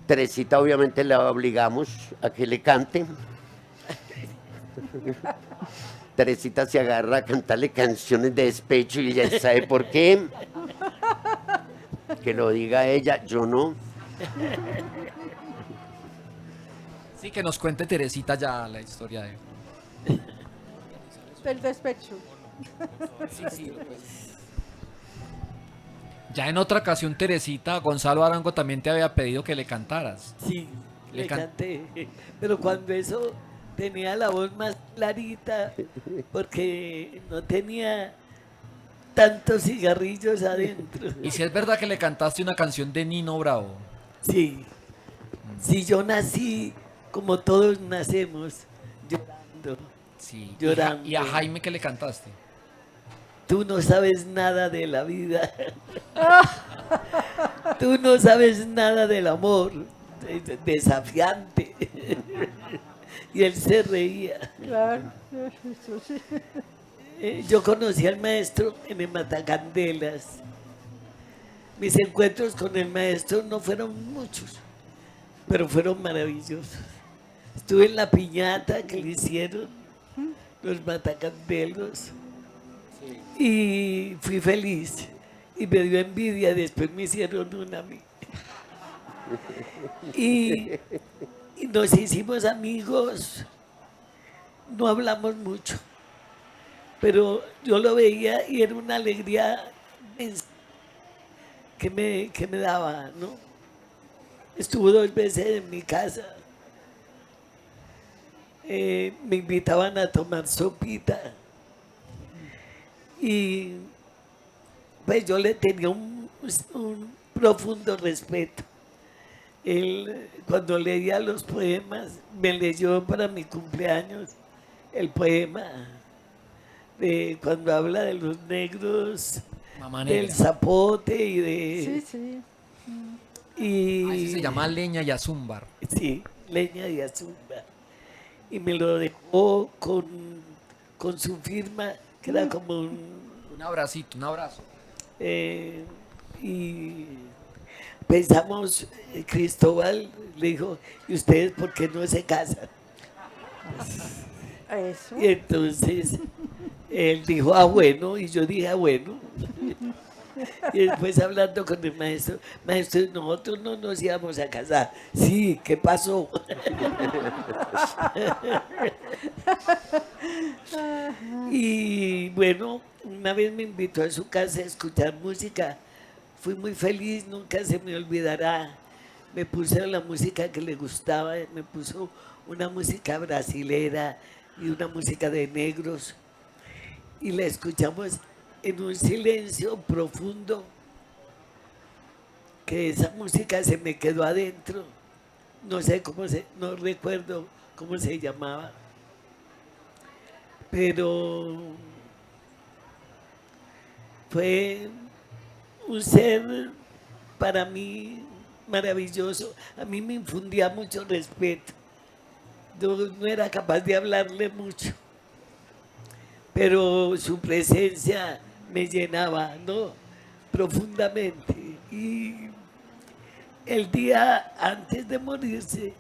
Speaker 6: Teresita obviamente la obligamos a que le cante. Teresita se agarra a cantarle canciones de despecho y ella sabe por qué. Que lo diga ella, yo no.
Speaker 1: Sí, que nos cuente Teresita ya la historia de...
Speaker 2: Del despecho.
Speaker 1: Ya en otra ocasión, Teresita, Gonzalo Arango también te había pedido que le cantaras.
Speaker 5: Sí,
Speaker 1: Le
Speaker 5: le
Speaker 1: can-
Speaker 5: canté. Pero cuando eso tenía la voz más clarita, porque no tenía tantos cigarrillos adentro.
Speaker 1: Y si es verdad que le cantaste una canción de Nino Bravo.
Speaker 5: Sí, sí, yo nací como todos nacemos, llorando.
Speaker 1: Sí.
Speaker 5: Llorando.
Speaker 1: ¿Y a Jaime que le cantaste?
Speaker 5: Tú no sabes nada de la vida. Tú no sabes nada del amor. Desafiante. Y él se reía.
Speaker 2: Claro, eso sí.
Speaker 5: Yo conocí al maestro en el Matacandelas. Mis encuentros con el maestro no fueron muchos, pero fueron maravillosos. Estuve en la piñata que le hicieron los Matacandelos y fui feliz. Y me dio envidia, después me hicieron una a mí. Y nos hicimos amigos, no hablamos mucho, pero yo lo veía y era una alegría inmensa que me daba, ¿no? Estuvo 2 veces en mi casa, me invitaban a tomar sopita y pues yo le tenía un profundo respeto. Él, cuando leía los poemas, me leyó para mi cumpleaños el poema de cuando habla de los negros,
Speaker 1: Mamá
Speaker 5: del
Speaker 1: Negra.
Speaker 5: zapote y de...
Speaker 2: Sí, sí.
Speaker 5: Y,
Speaker 1: Así se llama Leña y Azúmbar.
Speaker 5: sí, leña y azúcar. Y me lo dejó con su firma, que era como un...
Speaker 1: Un abracito, un abrazo.
Speaker 5: Y pensamos, Cristóbal le dijo, ¿y ustedes por qué no se casan?
Speaker 2: Eso.
Speaker 5: Y entonces él dijo, ah, bueno, y yo dije, ah, bueno. Y después hablando con el maestro, maestro, nosotros no nos íbamos a casar. Sí, ¿qué pasó? Y bueno, una vez me invitó a su casa a escuchar música. Fui muy feliz, nunca se me olvidará. Me puso la música que le gustaba, me puso una música brasilera y una música de negros. Y la escuchamos en un silencio profundo, que esa música se me quedó adentro. No sé no recuerdo cómo se llamaba, pero fue un ser para mí maravilloso. A mí me infundía mucho respeto. Yo no era capaz de hablarle mucho, pero su presencia me llenaba, ¿no? Profundamente. Y el día antes de morirse,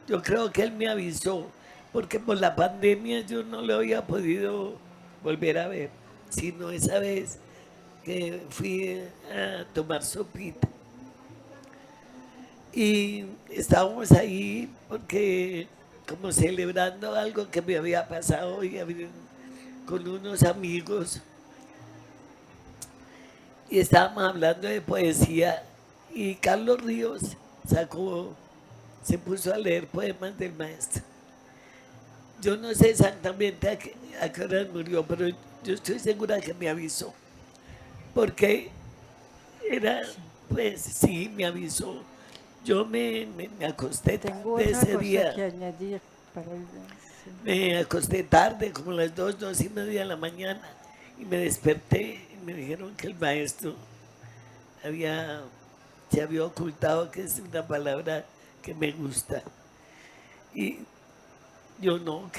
Speaker 5: yo creo que él me avisó, porque por la pandemia yo no lo había podido volver a ver, sino esa vez que fui a tomar sopita. Y estábamos ahí porque como celebrando algo que me había pasado y con unos amigos, y estábamos hablando de poesía, y Carlos Ríos se puso a leer poemas del maestro. Yo no sé exactamente a qué hora murió, pero yo estoy segura que me avisó, porque pues sí, me avisó. Yo me acosté
Speaker 2: Tengo
Speaker 5: de
Speaker 2: otra
Speaker 5: ese
Speaker 2: cosa
Speaker 5: día.
Speaker 2: que añadir para el... sí.
Speaker 5: Me acosté tarde, como las 2:30 de la mañana, y me desperté y me dijeron que el maestro se había ocultado, que es una palabra que me gusta. Y yo no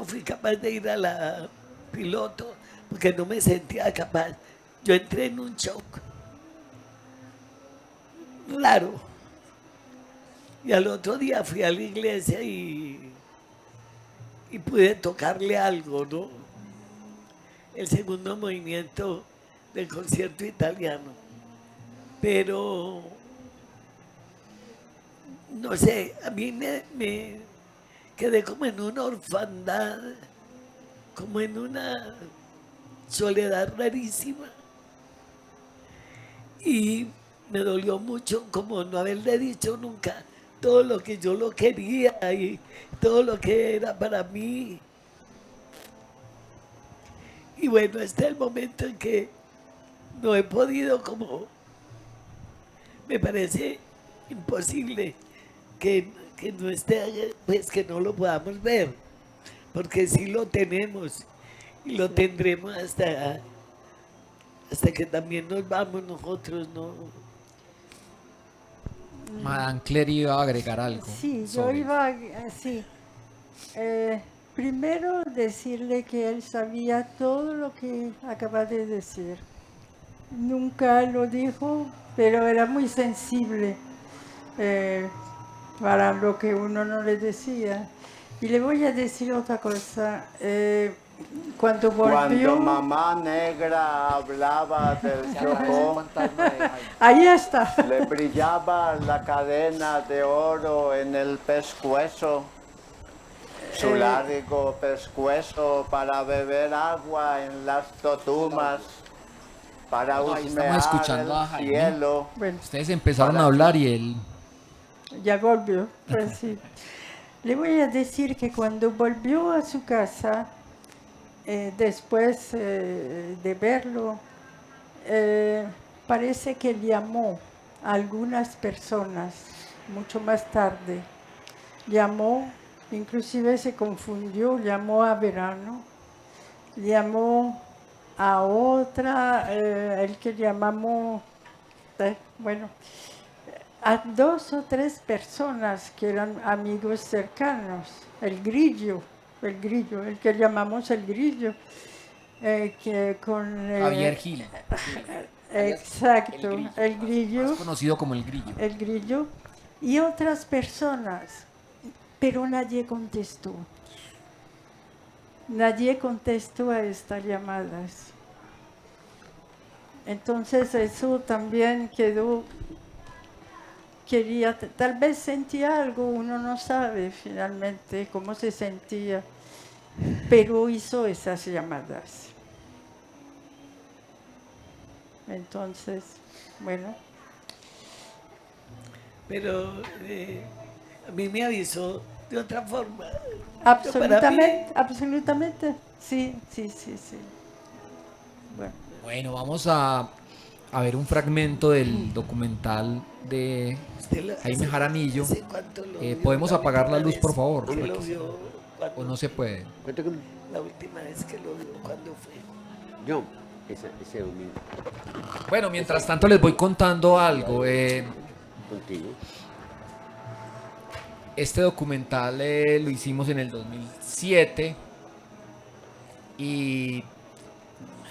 Speaker 5: fui capaz de ir a la piloto porque no me sentía capaz. Yo entré en un shock raro. Y al otro día fui a la iglesia y pude tocarle algo, ¿no? El segundo movimiento del concierto italiano. Pero, no sé, a mí me quedé como en una orfandad, como en una soledad rarísima. Y me dolió mucho como no haberle dicho nunca todo lo que yo lo quería y todo lo que era para mí. Y bueno, este es el momento en que no he podido, como me parece imposible que no esté, pues que no lo podamos ver, porque sí lo tenemos y lo tendremos hasta que también nos vamos nosotros, ¿no?
Speaker 1: Madame Claire iba a agregar algo.
Speaker 2: Sí, yo
Speaker 1: sobre
Speaker 2: iba, sí. Primero decirle que él sabía todo lo que acaba de decir. Nunca lo dijo, pero era muy sensible para lo que uno no le decía. Y le voy a decir otra cosa. Cuando volvió...
Speaker 7: Cuando Mamá Negra hablaba del Chocó,
Speaker 2: Ahí está.
Speaker 7: le brillaba la cadena de oro en el pescuezo, su largo pescuezo para beber agua en las totumas, para
Speaker 1: Ahí estamos
Speaker 7: husmear
Speaker 1: escuchando a
Speaker 7: el
Speaker 1: Jaime.
Speaker 7: cielo.
Speaker 2: Bueno,
Speaker 1: Ustedes empezaron a hablar y él...
Speaker 2: ya volvió, pues sí. Le voy a decir que cuando volvió a su casa, después de verlo, parece que llamó a algunas personas mucho más tarde. Llamó, inclusive se confundió, llamó a Verano, llamó a otra, el que llamamos, bueno, a 2 o 3 personas que eran amigos cercanos, el grillo, el que llamamos el grillo, que con...
Speaker 1: Javier Gil.
Speaker 2: Exacto, el
Speaker 1: Más
Speaker 2: grillo,
Speaker 1: conocido como el grillo.
Speaker 2: el grillo, y otras personas, pero nadie contestó. Nadie contestó a estas llamadas. Entonces eso también quedó, tal vez sentía algo, uno no sabe finalmente cómo se sentía, pero hizo esas llamadas. Entonces, bueno.
Speaker 5: Pero a mí me avisó de otra forma.
Speaker 2: Absolutamente, absolutamente. Sí. Bueno.
Speaker 1: Bueno, vamos a ver un fragmento del documental de Jaime Jaramillo. ¿Podemos apagar la luz, por favor? ¿O no se puede?
Speaker 5: La última vez que lo vio, ¿cuándo fue?
Speaker 6: Yo, ese domingo.
Speaker 1: Bueno, mientras tanto les voy contando algo.
Speaker 6: Contigo.
Speaker 1: Este documental lo hicimos en el 2007 y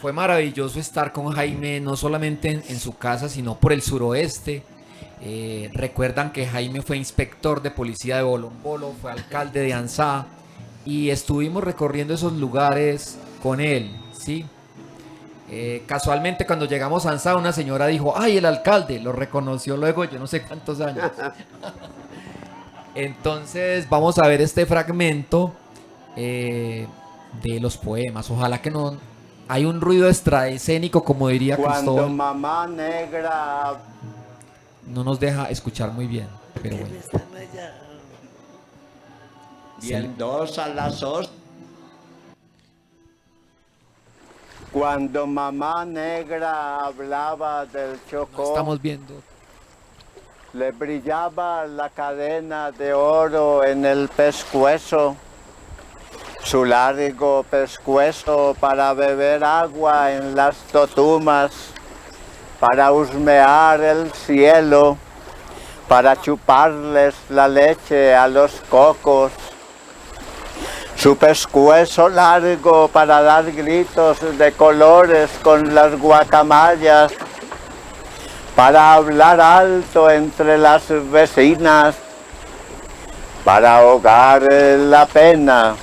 Speaker 1: fue maravilloso estar con Jaime, no solamente en su casa, sino por el suroeste. Recuerdan que Jaime fue inspector de policía de Bolombolo, fue alcalde de Anzá y estuvimos recorriendo esos lugares con él, ¿sí? Casualmente cuando llegamos a Anzá una señora dijo, ¡ay, el alcalde! Lo reconoció luego yo no sé cuántos años. Entonces vamos a ver este fragmento de los poemas. Ojalá que no... Hay un ruido extraescénico, como diría
Speaker 7: Cuando
Speaker 1: Cristóbal.
Speaker 7: mamá negra
Speaker 1: No nos deja escuchar muy bien, pero bueno.
Speaker 7: viendo a las os. Cuando mamá negra hablaba del
Speaker 1: No
Speaker 7: Chocó,
Speaker 1: estamos viendo.
Speaker 7: le brillaba la cadena de oro en el pescuezo, su largo pescuezo para beber agua en las totumas, para husmear el cielo, para chuparles la leche a los cocos, su pescuezo largo para dar gritos de colores con las guacamayas, para hablar alto entre las vecinas, para ahogar la pena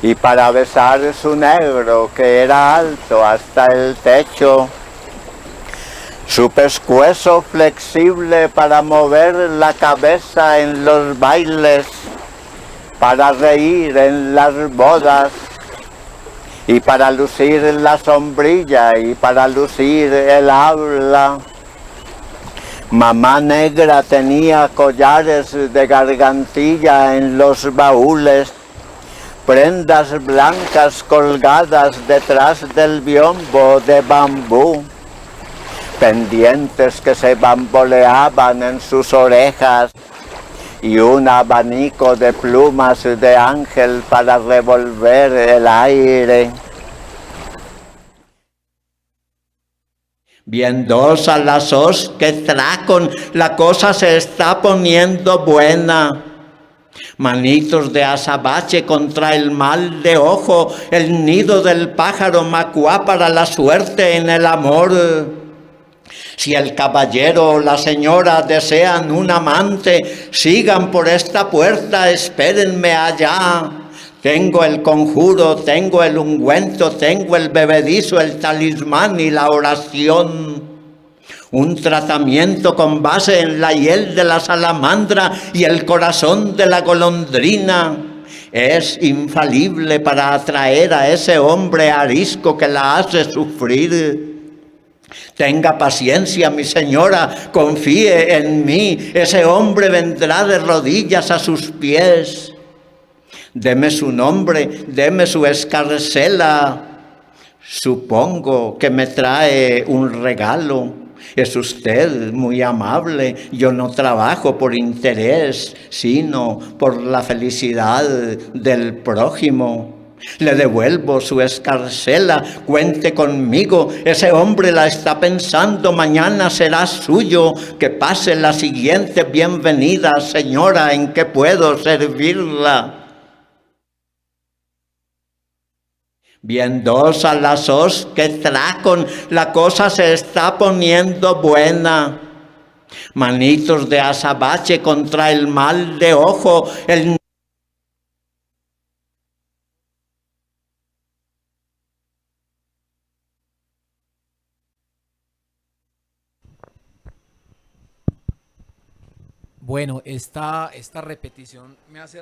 Speaker 7: y para besar su negro que era alto hasta el techo, su pescuezo flexible para mover la cabeza en los bailes, para reír en las bodas y para lucir la sombrilla y para lucir el habla. Mamá negra tenía collares de gargantilla en los baúles, prendas blancas colgadas detrás del biombo de bambú, pendientes que se bamboleaban en sus orejas y un abanico de plumas de ángel para revolver el aire. Viendo a las os que tracon, la cosa se está poniendo buena. Manitos de azabache contra el mal de ojo, el nido del pájaro macuá para la suerte en el amor. Si el caballero o la señora desean un amante, sigan por esta puerta, espérenme allá. Tengo el conjuro, tengo el ungüento, tengo el bebedizo, el talismán y la oración. Un tratamiento con base en la hiel de la salamandra y el corazón de la golondrina. Es infalible para atraer a ese hombre arisco que la hace sufrir. Tenga paciencia, mi señora, confíe en mí, ese hombre vendrá de rodillas a sus pies. Deme su nombre, deme su escarcela. Supongo que me trae un regalo. Es usted muy amable, yo no trabajo por interés, sino por la felicidad del prójimo. Le devuelvo su escarcela, cuente conmigo, ese hombre la está pensando, mañana será suyo. Que pase la siguiente bienvenida, señora, ¿en qué puedo servirla? Viendo a las os que tracon, la cosa se está poniendo buena. Manitos de azabache contra el mal de ojo, el
Speaker 1: Bueno, esta repetición me hace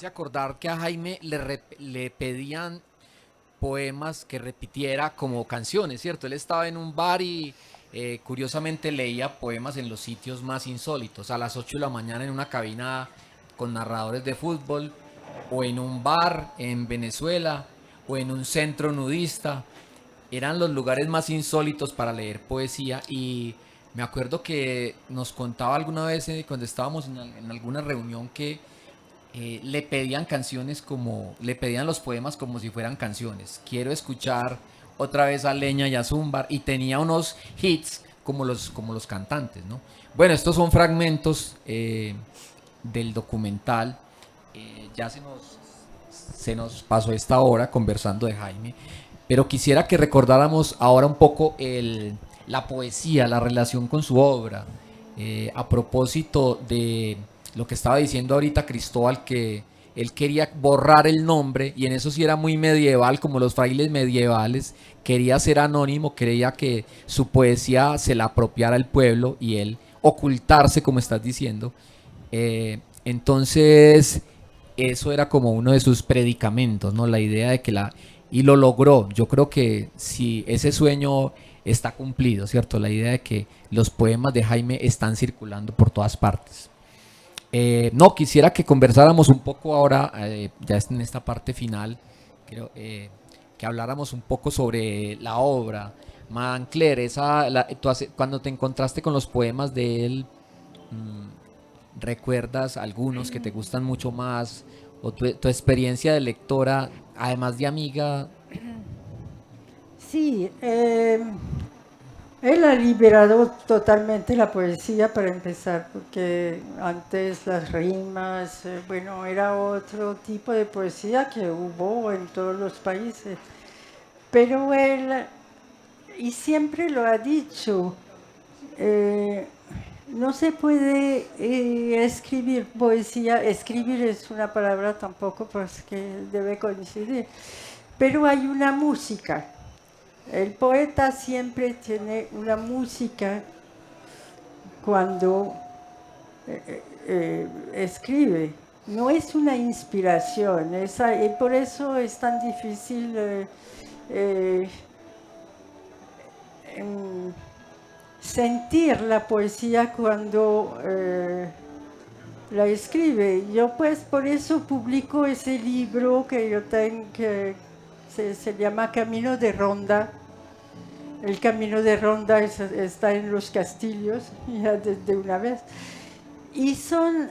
Speaker 1: acordar que a Jaime le pedían poemas que repitiera como canciones, ¿cierto? Él estaba en un bar y curiosamente leía poemas en los sitios más insólitos, a las 8 de la mañana en una cabina con narradores de fútbol, o en un bar en Venezuela, o en un centro nudista. Eran los lugares más insólitos para leer poesía y me acuerdo que nos contaba alguna vez cuando estábamos en alguna reunión que le pedían canciones le pedían los poemas como si fueran canciones. Quiero escuchar otra vez a Leña y a Zumbar y tenía unos hits como los cantantes, ¿no? Bueno, estos son fragmentos del documental. Ya se nos pasó esta hora conversando de Jaime, pero quisiera que recordáramos ahora un poco la poesía, la relación con su obra, a propósito de lo que estaba diciendo ahorita Cristóbal, que él quería borrar el nombre, y en eso sí era muy medieval, como los frailes medievales, quería ser anónimo, quería que su poesía se la apropiara el pueblo y él ocultarse, como estás diciendo. Entonces, eso era como uno de sus predicamentos, ¿no? La idea de que y lo logró. Yo creo que si ese sueño está cumplido, ¿cierto? La idea de que los poemas de Jaime están circulando por todas partes. No, quisiera que conversáramos un poco ahora, ya en esta parte final, creo, que habláramos un poco sobre la obra. Mancler, cuando te encontraste con los poemas de él, ¿recuerdas algunos que te gustan mucho más? O tu experiencia de lectora, además de amiga.
Speaker 2: Sí, él ha liberado totalmente la poesía para empezar, porque antes las rimas, bueno, era otro tipo de poesía que hubo en todos los países. Pero él, y siempre lo ha dicho, no se puede escribir poesía, escribir es una palabra tampoco pues que debe coincidir, pero hay una música. El poeta siempre tiene una música cuando escribe. No es una inspiración, y por eso es tan difícil sentir la poesía cuando la escribe. Yo pues por eso publico ese libro que yo tengo, que se llama Camino de Ronda. El Camino de Ronda está en los castillos, ya desde una vez. Y son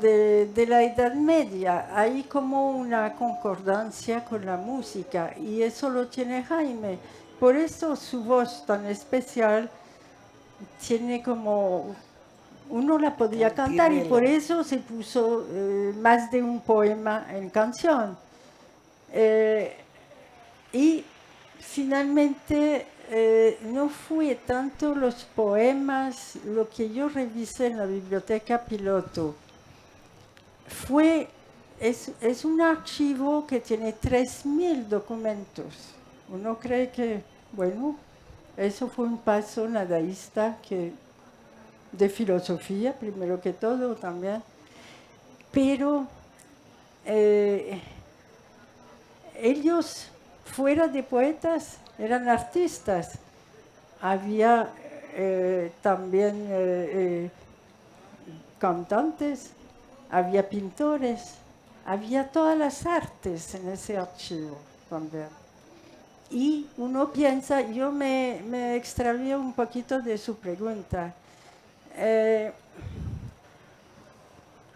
Speaker 2: de la Edad Media. Hay como una concordancia con la música y eso lo tiene Jaime. Por eso su voz tan especial tiene como... Uno la podía cantar y por eso se puso más de un poema en canción. Y finalmente no fue tanto los poemas, lo que yo revisé en la biblioteca piloto. Es un archivo que tiene 3.000 documentos. Uno cree que, bueno, eso fue un paso nadaísta de filosofía, primero que todo también. Pero ellos, fuera de poetas, eran artistas. Había también cantantes, había pintores, había todas las artes en ese archivo también. Y uno piensa, yo me extravío un poquito de su pregunta.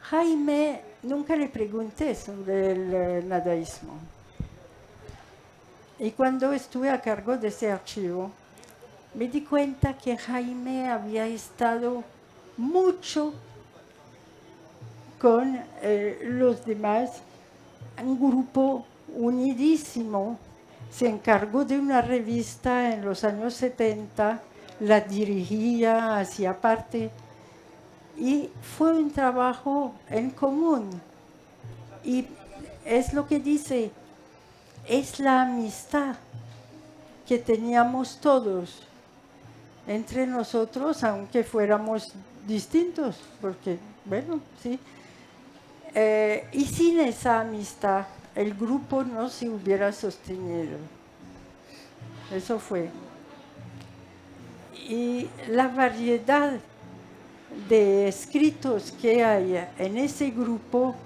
Speaker 2: Jaime, nunca le pregunté sobre el nadaísmo. Y cuando estuve a cargo de ese archivo, me di cuenta que Jaime había estado mucho con los demás, un grupo unidísimo. Se encargó de una revista en los años 70, la dirigía, hacía parte, y fue un trabajo en común. Y es lo que dice, es la amistad que teníamos todos. entre nosotros, aunque fuéramos distintos, porque, bueno, sí. Y sin esa amistad, el grupo no se hubiera sostenido. Eso fue. Y la variedad de escritos que hay en ese grupo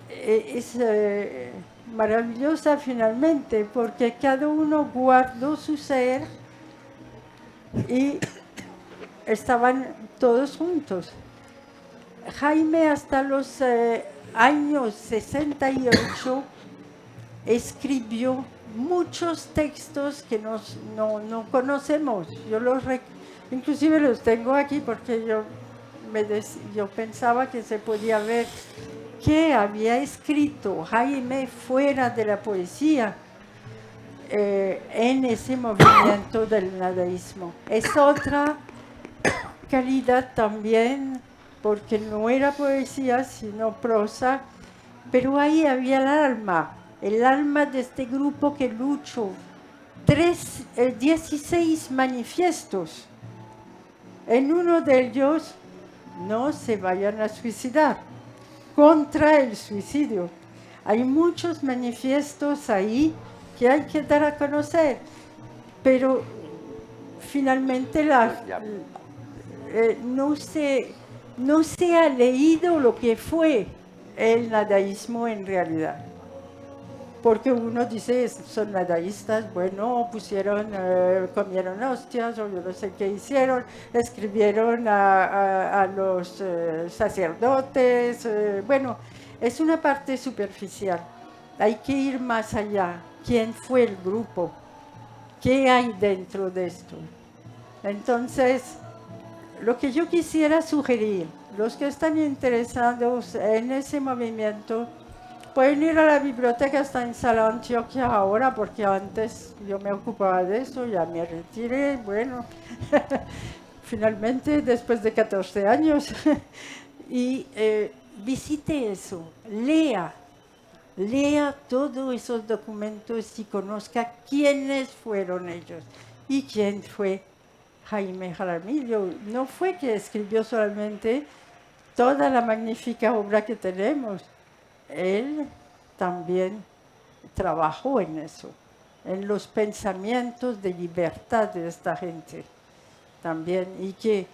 Speaker 2: es maravillosa finalmente, porque cada uno guardó su ser y estaban todos juntos. Jaime hasta los años 68 escribió muchos textos que no conocemos. Inclusive los tengo aquí porque yo pensaba que se podía ver que había escrito Jaime fuera de la poesía en ese movimiento del nadaísmo. Es otra calidad también, porque no era poesía, sino prosa, pero ahí había el alma de este grupo que luchó. 16 manifiestos. En uno de ellos, no se vayan a suicidar, contra el suicidio. Hay muchos manifiestos ahí que hay que dar a conocer, pero finalmente no se ha leído lo que fue el nadaísmo en realidad. Porque uno dice, son nadaístas, bueno, comieron hostias, o yo no sé qué hicieron, escribieron a los sacerdotes, bueno, es una parte superficial. Hay que ir más allá. ¿Quién fue el grupo? ¿Qué hay dentro de esto? Entonces, lo que yo quisiera sugerir, los que están interesados en ese movimiento, pueden ir a la biblioteca, está en Sala Antioquia ahora, porque antes yo me ocupaba de eso, ya me retiré, bueno, finalmente después de 14 años, y visite eso, lea todos esos documentos y conozca quiénes fueron ellos y quién fue Jaime Jaramillo. No fue que escribió solamente toda la magnífica obra que tenemos, él también trabajó en eso, en los pensamientos de libertad de esta gente también, y que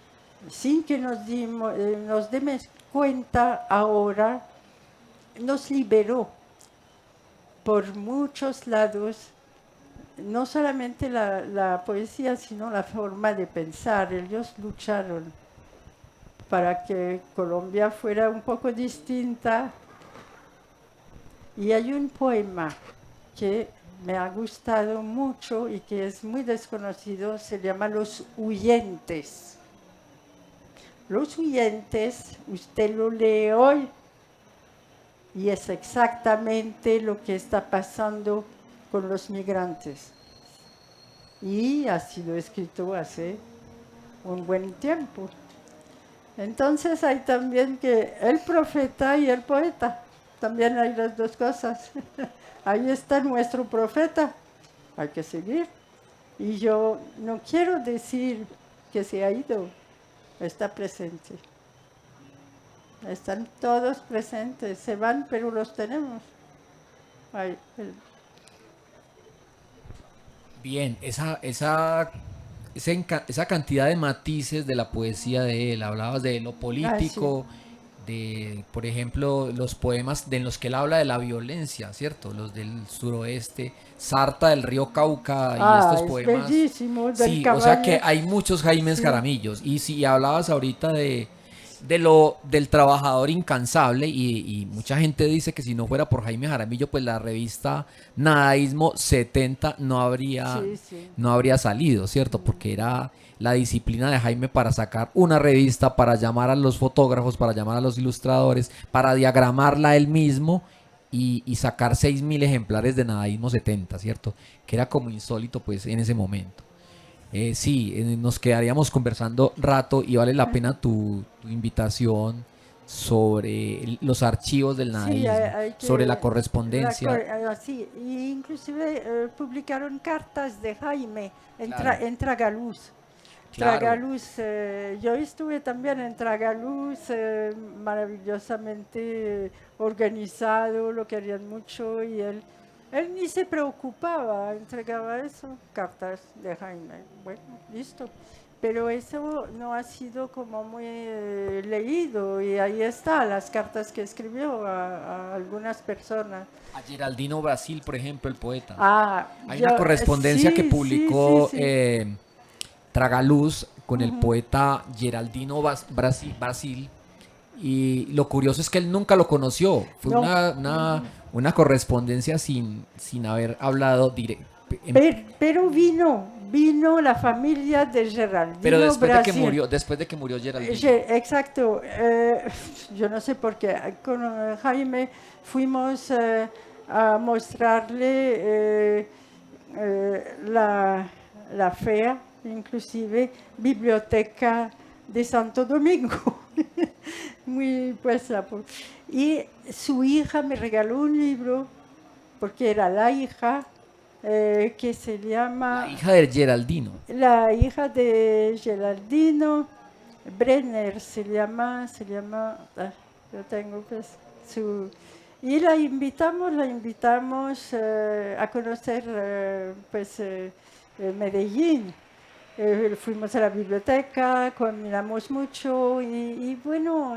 Speaker 2: sin que nos demos cuenta ahora, nos liberó por muchos lados, no solamente la poesía, sino la forma de pensar. Ellos lucharon para que Colombia fuera un poco distinta. Y hay un poema que me ha gustado mucho y que es muy desconocido, se llama Los Huyentes. Los Huyentes, usted lo lee hoy y es exactamente lo que está pasando con los migrantes. Y ha sido escrito hace un buen tiempo. Entonces hay también que el profeta y el poeta. También hay las dos cosas. Ahí está nuestro profeta, hay que seguir. Y yo no quiero decir que se ha ido, está presente. Están todos presentes, se van, pero los tenemos.
Speaker 1: Bien, esa cantidad de matices de la poesía de él, hablabas de lo político, de, por ejemplo, los poemas en los que él habla de la violencia, ¿cierto? Los del suroeste, Sarta del río Cauca y estos poemas.
Speaker 2: Bellísimo, del
Speaker 1: sí,
Speaker 2: caballo.
Speaker 1: o sea que hay muchos Jaimes Jaramillos. Y si hablabas ahorita del trabajador incansable y mucha gente dice que si no fuera por Jaime Jaramillo, pues la revista Nadaísmo 70 no habría salido, ¿cierto? Porque era la disciplina de Jaime para sacar una revista, para llamar a los fotógrafos, para llamar a los ilustradores, para diagramarla él mismo y sacar 6.000 ejemplares de Nadaísmo 70, ¿cierto? Que era como insólito pues en ese momento. Nos quedaríamos conversando rato y vale la pena tu invitación sobre los archivos del nadaísmo, sobre la correspondencia.
Speaker 2: Sí, inclusive publicaron cartas de Jaime en Tragaluz.
Speaker 1: Claro.
Speaker 2: Tragaluz, yo estuve también en Tragaluz, maravillosamente organizado, lo querían mucho y él ni se preocupaba, entregaba eso, cartas de Jaime, bueno, listo. Pero eso no ha sido como muy leído y ahí está, las cartas que escribió a algunas personas.
Speaker 1: A Geraldino Brasil, por ejemplo, el poeta.
Speaker 2: Ah,
Speaker 1: Hay una correspondencia que
Speaker 2: sí,
Speaker 1: publicó
Speaker 2: sí, sí.
Speaker 1: Tragaluz con el poeta Geraldino Brasil, y lo curioso es que él nunca lo conoció. Fue
Speaker 2: No.
Speaker 1: una correspondencia sin haber hablado directo.
Speaker 2: Pero vino la familia de Geraldino
Speaker 1: Pero
Speaker 2: Brasil.
Speaker 1: después de que murió Geraldino.
Speaker 2: Exacto. Yo no sé por qué. Con Jaime fuimos a mostrarle la FEA, inclusive Biblioteca de Santo Domingo. Muy pues. Y su hija me regaló un libro, porque era la hija, que se llama...
Speaker 1: La hija de Geraldino.
Speaker 2: La hija de Geraldino Brenner se llama, yo tengo pues su... Y la invitamos a conocer pues Medellín. Fuimos a la biblioteca, caminamos mucho y bueno,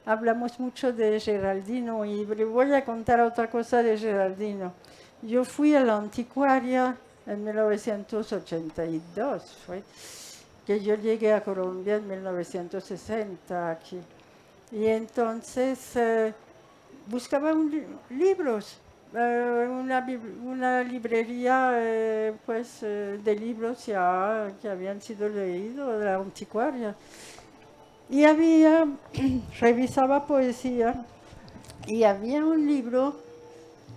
Speaker 2: hablamos mucho de Geraldino y le voy a contar otra cosa de Geraldino. Yo fui a la anticuaria en 1982, fue que yo llegué a Colombia en 1960 aquí. Y entonces buscaba libros, una librería pues, de libros ya que habían sido leídos de la anticuaria. Y revisaba poesía y había un libro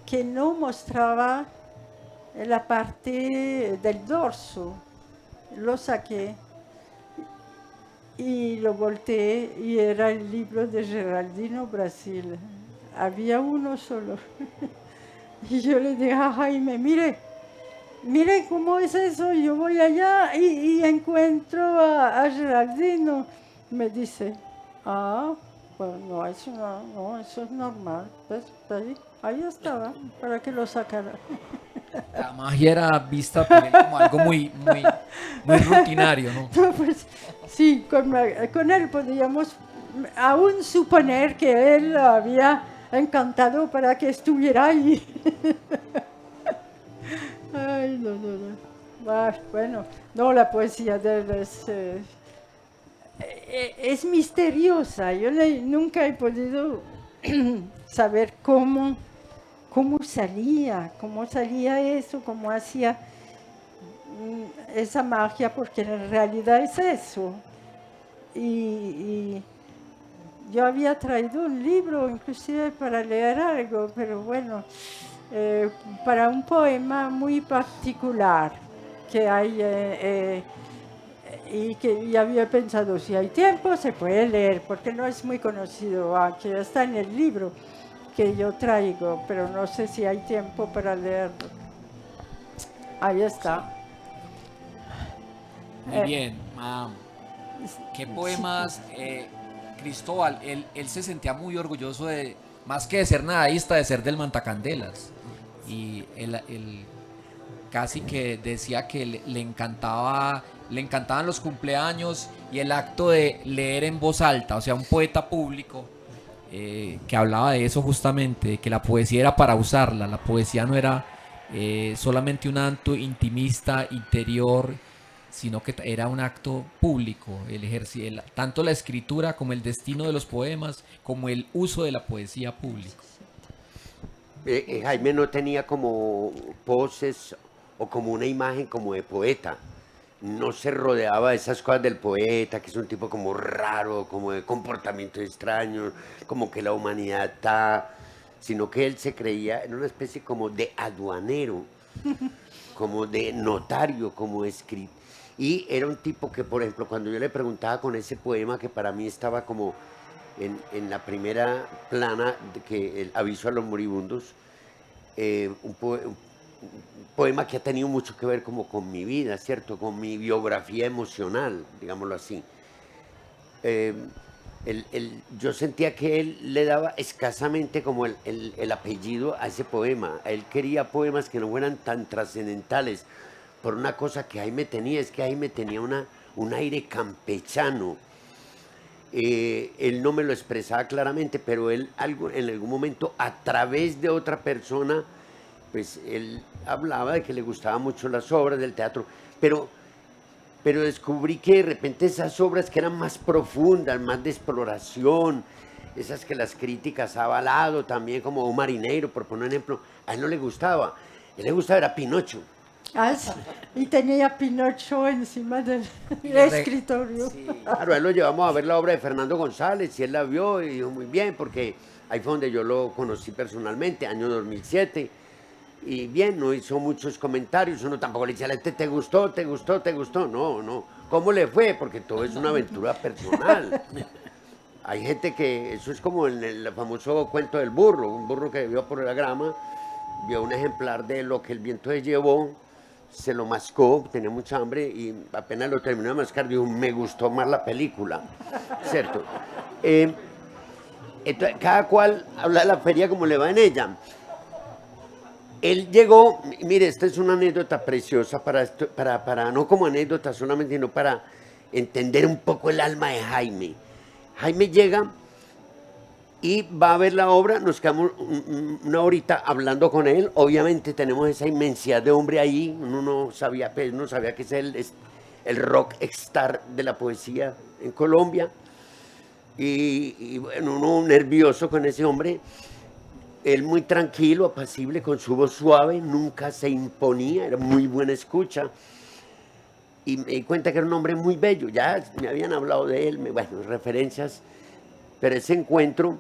Speaker 2: que no mostraba la parte del dorso. Lo saqué y lo volteé y era el libro de Geraldino Brasil. Había uno solo. Y yo le dije a Jaime, mire cómo es eso, yo voy allá y encuentro a Geraldino. Me dice, bueno, no, eso es normal. ¿Ves? Ahí estaba, para que lo sacara.
Speaker 1: La magia era vista por él como algo muy rutinario, ¿no?
Speaker 2: No, pues, sí, con él podíamos aún suponer que él lo había encantado para que estuviera ahí. Ay, no. Bueno, no, la poesía de él es misteriosa. Yo nunca he podido saber cómo salía eso, cómo hacía esa magia, porque en realidad es eso. Y yo había traído un libro, inclusive para leer algo, pero bueno, para un poema muy particular que hay, y que ya había pensado, si hay tiempo se puede leer, porque no es muy conocido, que está en el libro que yo traigo, pero no sé si hay tiempo para leerlo. Ahí está.
Speaker 1: Muy bien. ¿Qué poemas, Cristóbal? Él se sentía muy orgulloso de, más que de ser nadaísta, de ser del Mantacandelas. Y él casi que decía que le encantaban los cumpleaños y el acto de leer en voz alta, o sea, un poeta público. Que hablaba de eso justamente, de que la poesía era para usarla, la poesía no era solamente un acto intimista, interior, sino que era un acto público, tanto la escritura como el destino de los poemas, como el uso de la poesía público.
Speaker 6: Jaime no tenía como poses o como una imagen como de poeta. No se rodeaba de esas cosas del poeta, que es un tipo como raro, como de comportamiento extraño, como que la humanidad está, sino que él se creía en una especie como de aduanero, como de notario, como escritor. Y era un tipo que, por ejemplo, cuando yo le preguntaba con ese poema, que para mí estaba como en la primera plana, que el aviso a los moribundos, poema que ha tenido mucho que ver como con mi vida, ¿cierto? Con mi biografía emocional, digámoslo así. Yo sentía que él le daba escasamente como el apellido a ese poema. Él quería poemas que no fueran tan trascendentales. Por una cosa que Jaime tenía, es que Jaime tenía un aire campechano. Él no me lo expresaba claramente, pero él en algún momento, a través de otra persona, pues él hablaba de que le gustaban mucho las obras del teatro, pero descubrí que de repente esas obras que eran más profundas, más de exploración, esas que las críticas ha avalado también, como Un marinero, por poner un ejemplo, a él no le gustaba. A él le gustaba era Pinocho.
Speaker 2: Ah, sí. Y tenía Pinocho encima del escritorio.
Speaker 1: Sí.
Speaker 6: Claro, a él lo llevamos a ver la obra de Fernando González y él la vio y dijo muy bien, porque ahí fue donde yo lo conocí personalmente, año 2007. Y bien, no hizo muchos comentarios, uno tampoco le decía a la gente, ¿te gustó? No. ¿Cómo le fue? Porque todo es una aventura personal. Hay gente que, eso es como en el famoso cuento del burro, un burro que vio por la grama, vio un ejemplar de Lo que el viento se llevó, se lo mascó, tenía mucha hambre y apenas lo terminó de mascar, dijo, me gustó más la película, ¿cierto? Entonces, cada cual habla de la feria como le va en ella. Él llegó, mire, esta es una anécdota preciosa para no como anécdota solamente, sino para entender un poco el alma de Jaime. Jaime llega y va a ver la obra, nos quedamos una horita hablando con él, obviamente tenemos esa inmensidad de hombre ahí, uno no sabía que es el rock star de la poesía en Colombia, y bueno, uno nervioso con ese hombre. Él muy tranquilo, apacible, con su voz suave, nunca se imponía, era muy buena escucha. Y me di cuenta que era un hombre muy bello, ya me habían hablado de él, bueno, referencias, pero ese encuentro.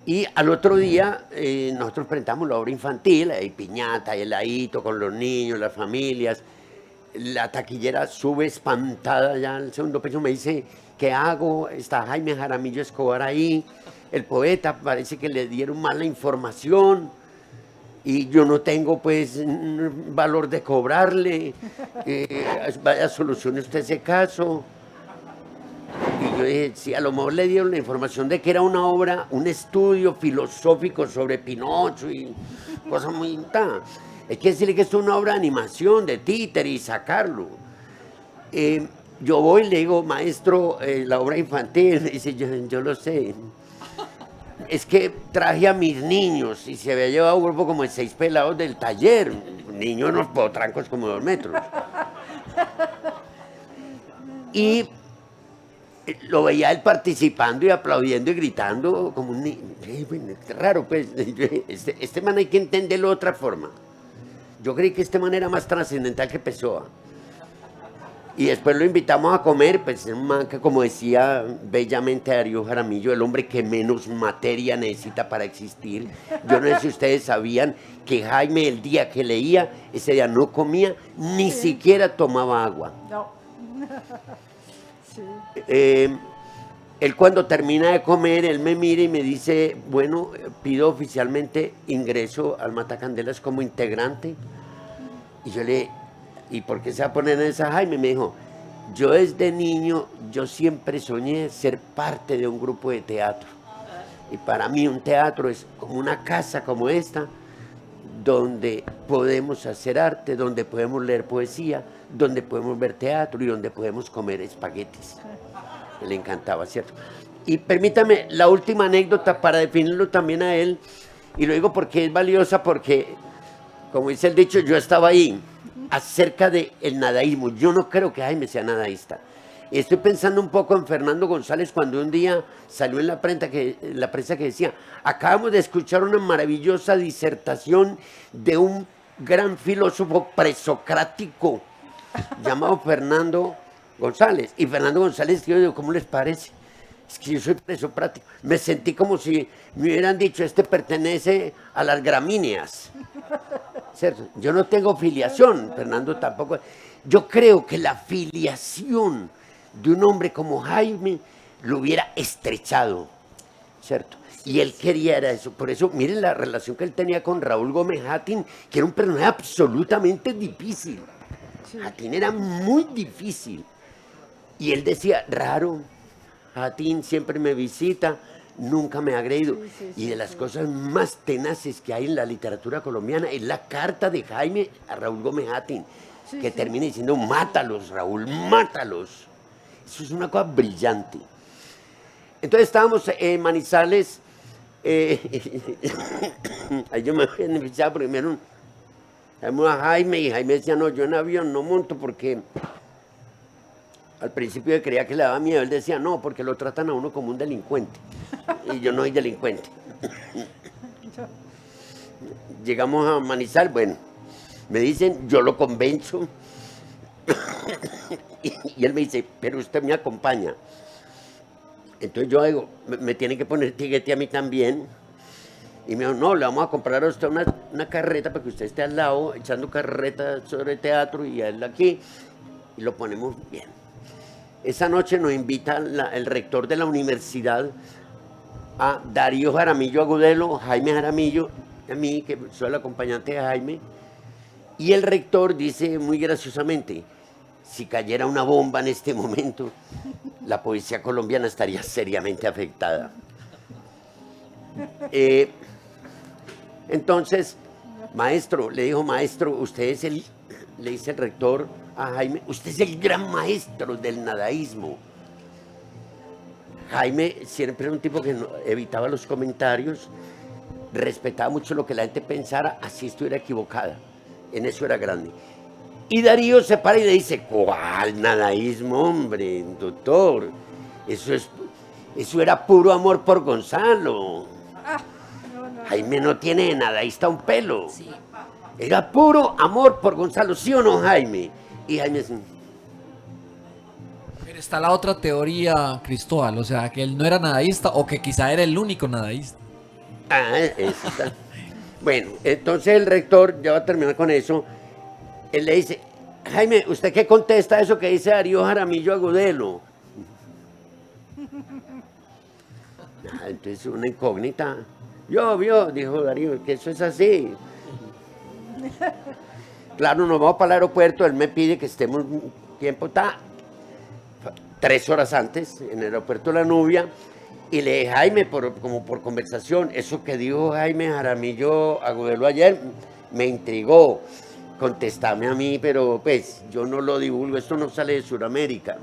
Speaker 6: Y al otro día nosotros presentamos la obra infantil, hay piñata, hay heladito con los niños, las familias. La taquillera sube espantada ya al segundo piso, me dice, ¿qué hago? Está Jaime Jaramillo Escobar ahí. El poeta parece que le dieron mala información y yo no tengo pues valor de cobrarle, vaya solucione usted ese caso. Y yo dije, sí, a lo mejor le dieron la información de que era una obra, un estudio filosófico sobre Pinocho y cosas muy... Hay que decirle que esto es una obra de animación, de títere y sacarlo. Yo voy y le digo, maestro, la obra infantil, me dice, yo lo sé. Es que traje a mis niños y se había llevado un grupo como de 6 pelados del taller, niños unos potrancos como 2 metros. Y lo veía él participando y aplaudiendo y gritando como un niño. Raro, pues, este man hay que entenderlo de otra forma. Yo creí que este man era más trascendental que Pessoa. Y después lo invitamos a comer, pues un man que, como decía bellamente Darío Jaramillo, el hombre que menos materia necesita para existir. Yo no sé si ustedes sabían que Jaime el día que leía, ese día no comía, ni siquiera tomaba agua.
Speaker 2: No. Sí.
Speaker 6: Él cuando termina de comer, él me mira y me dice, bueno, pido oficialmente ingreso al Matacandelas como integrante. Y yo le... ¿Y por qué se va a poner en esa Jaime? Me dijo, yo desde niño, yo siempre soñé ser parte de un grupo de teatro. Y para mí un teatro es como una casa como esta, donde podemos hacer arte, donde podemos leer poesía, donde podemos ver teatro y donde podemos comer espaguetis. Le encantaba, ¿cierto? Y permítame la última anécdota para definirlo también a él, y lo digo porque es valiosa, porque, como dice el dicho, yo estaba ahí, acerca del nadaísmo. Yo no creo que Jaime sea nadaísta. Estoy pensando un poco en Fernando González cuando un día salió en la prensa que decía, acabamos de escuchar una maravillosa disertación de un gran filósofo presocrático llamado Fernando González. Y Fernando González, yo digo, ¿cómo les parece? Es que yo soy presocrático. Me sentí como si me hubieran dicho, este pertenece a las gramíneas. ¿Cierto? Yo no tengo filiación, Fernando tampoco. Yo creo que la filiación de un hombre como Jaime lo hubiera estrechado, ¿cierto? Y él quería era eso. Por eso, miren la relación que él tenía con Raúl Gómez Hattin, que era un personaje absolutamente difícil. Hattin era muy difícil. Y él decía, raro, Hattin siempre me visita, nunca me ha agredido. Y de las cosas más tenaces que hay en la literatura colombiana es la carta de Jaime a Raúl Gómez Hattin, que termina diciendo, mátalos, Raúl, mátalos. Eso es una cosa brillante. Entonces estábamos en Manizales, ahí yo me había beneficiado porque me dieron a Jaime, y Jaime decía, no, yo en avión no monto porque al principio yo creía que le daba miedo. Él decía, no, porque lo tratan a uno como un delincuente. Y yo no soy delincuente. Llegamos a Manizales, bueno, me dicen, yo lo convenzo. Y él me dice, pero usted me acompaña. Entonces yo digo, me tienen que poner tiquete a mí también. Y me dijo, no, le vamos a comprar a usted una carreta para que usted esté al lado, echando carreta sobre teatro y a él aquí. Y lo ponemos bien. Esa noche nos invita el rector de la universidad a Darío Jaramillo Agudelo, Jaime Jaramillo, a mí, que soy el acompañante de Jaime. Y el rector dice muy graciosamente, si cayera una bomba en este momento, la poesía colombiana estaría seriamente afectada. Entonces, maestro, le dijo, maestro, usted es le dice el rector a Jaime, usted es el gran maestro del nadaísmo. Jaime siempre era un tipo que evitaba los comentarios, respetaba mucho lo que la gente pensara, así estuviera equivocada. En eso era grande. Y Darío se para y le dice, ¿cuál nadaísmo, hombre, doctor? Eso era puro amor por Gonzalo. Jaime no tiene de nadaísta un pelo. Sí. Era puro amor por Gonzalo, ¿sí o no, Jaime? Y Jaime dice,
Speaker 1: Pero está la otra teoría, Cristóbal, o sea, que él no era nadaísta o que quizá era el único nadaísta.
Speaker 6: Eso está. Bueno, entonces el rector, ya va a terminar con eso, él le dice, Jaime, ¿usted qué contesta a eso que dice Darío Jaramillo Agudelo? Entonces una incógnita. Dijo Darío, que eso es así. Claro, nos vamos para el aeropuerto, él me pide que estemos un tiempo, 3 horas antes, en el aeropuerto de La Nubia, y le dije, Jaime, como por conversación, eso que dijo Jaime Jaramillo Agudelo ayer, me intrigó. Contestame a mí, pero pues yo no lo divulgo, esto no sale de Sudamérica.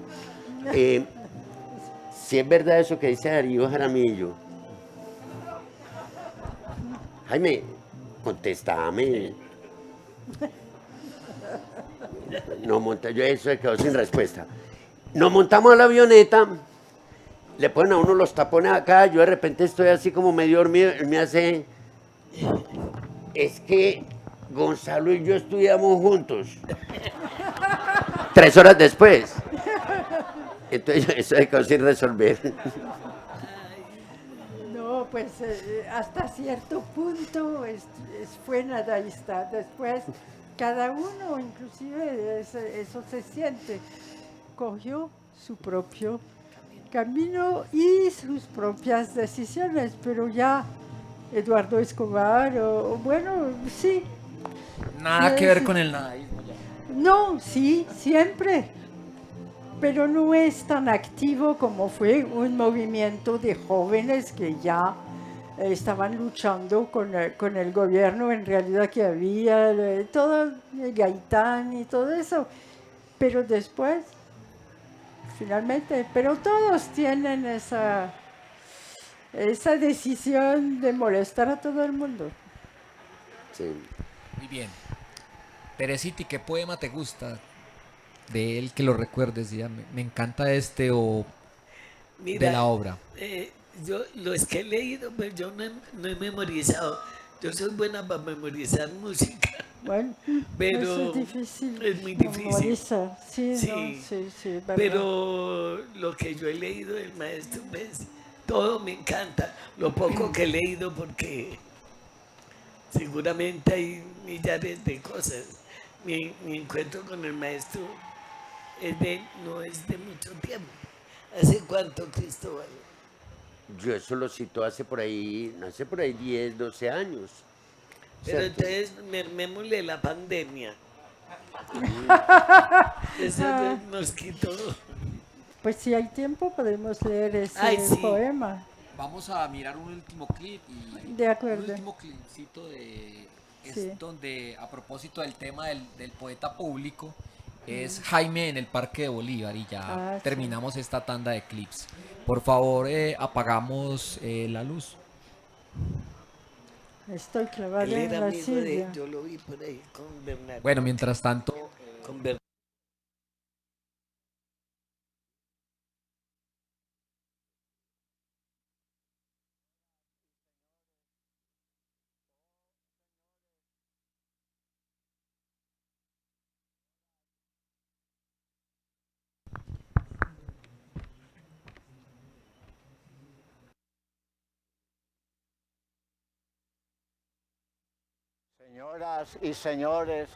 Speaker 6: Si es verdad eso que dice Darío Jaramillo. Jaime, contéstame. Yo eso quedó sin respuesta. Nos montamos a la avioneta, le ponen a uno los tapones acá, yo de repente estoy así como medio dormido, él me hace, es que Gonzalo y yo estudiamos juntos. 3 horas después. Entonces eso quedó sin resolver.
Speaker 2: No, pues hasta cierto punto fue nadaísta. Después cada uno, inclusive eso se siente, cogió su propio camino y sus propias decisiones, pero ya Eduardo Escobar, bueno, sí.
Speaker 1: Nada que ver con el nadaísmo ya.
Speaker 2: No, sí, siempre, pero no es tan activo como fue un movimiento de jóvenes que ya estaban luchando con el gobierno en realidad que había, todo Gaitán y todo eso, pero después, finalmente, pero todos tienen esa decisión de molestar a todo el mundo.
Speaker 6: Sí.
Speaker 1: Muy bien. Teresiti, ¿qué poema te gusta de él que lo recuerdes? Ya me encanta o
Speaker 5: Mira,
Speaker 1: de la obra.
Speaker 5: Yo los que he leído, pues yo no he memorizado. Yo soy buena para memorizar música.
Speaker 2: Bueno,
Speaker 5: pero
Speaker 2: eso es difícil.
Speaker 5: Es muy difícil.
Speaker 2: Memorizar. Sí,
Speaker 5: Sí,
Speaker 2: no, sí, verdad.
Speaker 5: pero lo que yo he leído del maestro, pues, todo me encanta. Lo poco que he leído, porque seguramente hay millares de cosas. Mi encuentro con el maestro no es de mucho tiempo. ¿Hace cuánto, Cristóbal?
Speaker 6: Yo eso lo cito hace por ahí 10, 12 años.
Speaker 5: Pero
Speaker 6: ¿cierto?
Speaker 5: entonces mermémosle la pandemia. Eso nos quitó.
Speaker 2: Pues si hay tiempo podemos leer ese
Speaker 5: Ay, sí.
Speaker 2: poema.
Speaker 1: Vamos a mirar un último clip y
Speaker 2: De acuerdo.
Speaker 1: un último clipcito es
Speaker 2: Sí.
Speaker 1: donde a propósito del tema del poeta público es Jaime en el Parque de Bolívar y ya
Speaker 2: Sí.
Speaker 1: terminamos esta tanda de clips. Por favor, apagamos la luz.
Speaker 2: Estoy clavada
Speaker 5: Él
Speaker 2: en
Speaker 5: era
Speaker 2: la
Speaker 5: amigo de,
Speaker 2: silla.
Speaker 5: yo lo vi por ahí con Bernardo.
Speaker 1: Bueno, mientras tanto,
Speaker 5: Con Bernardo.
Speaker 7: Señoras y señores,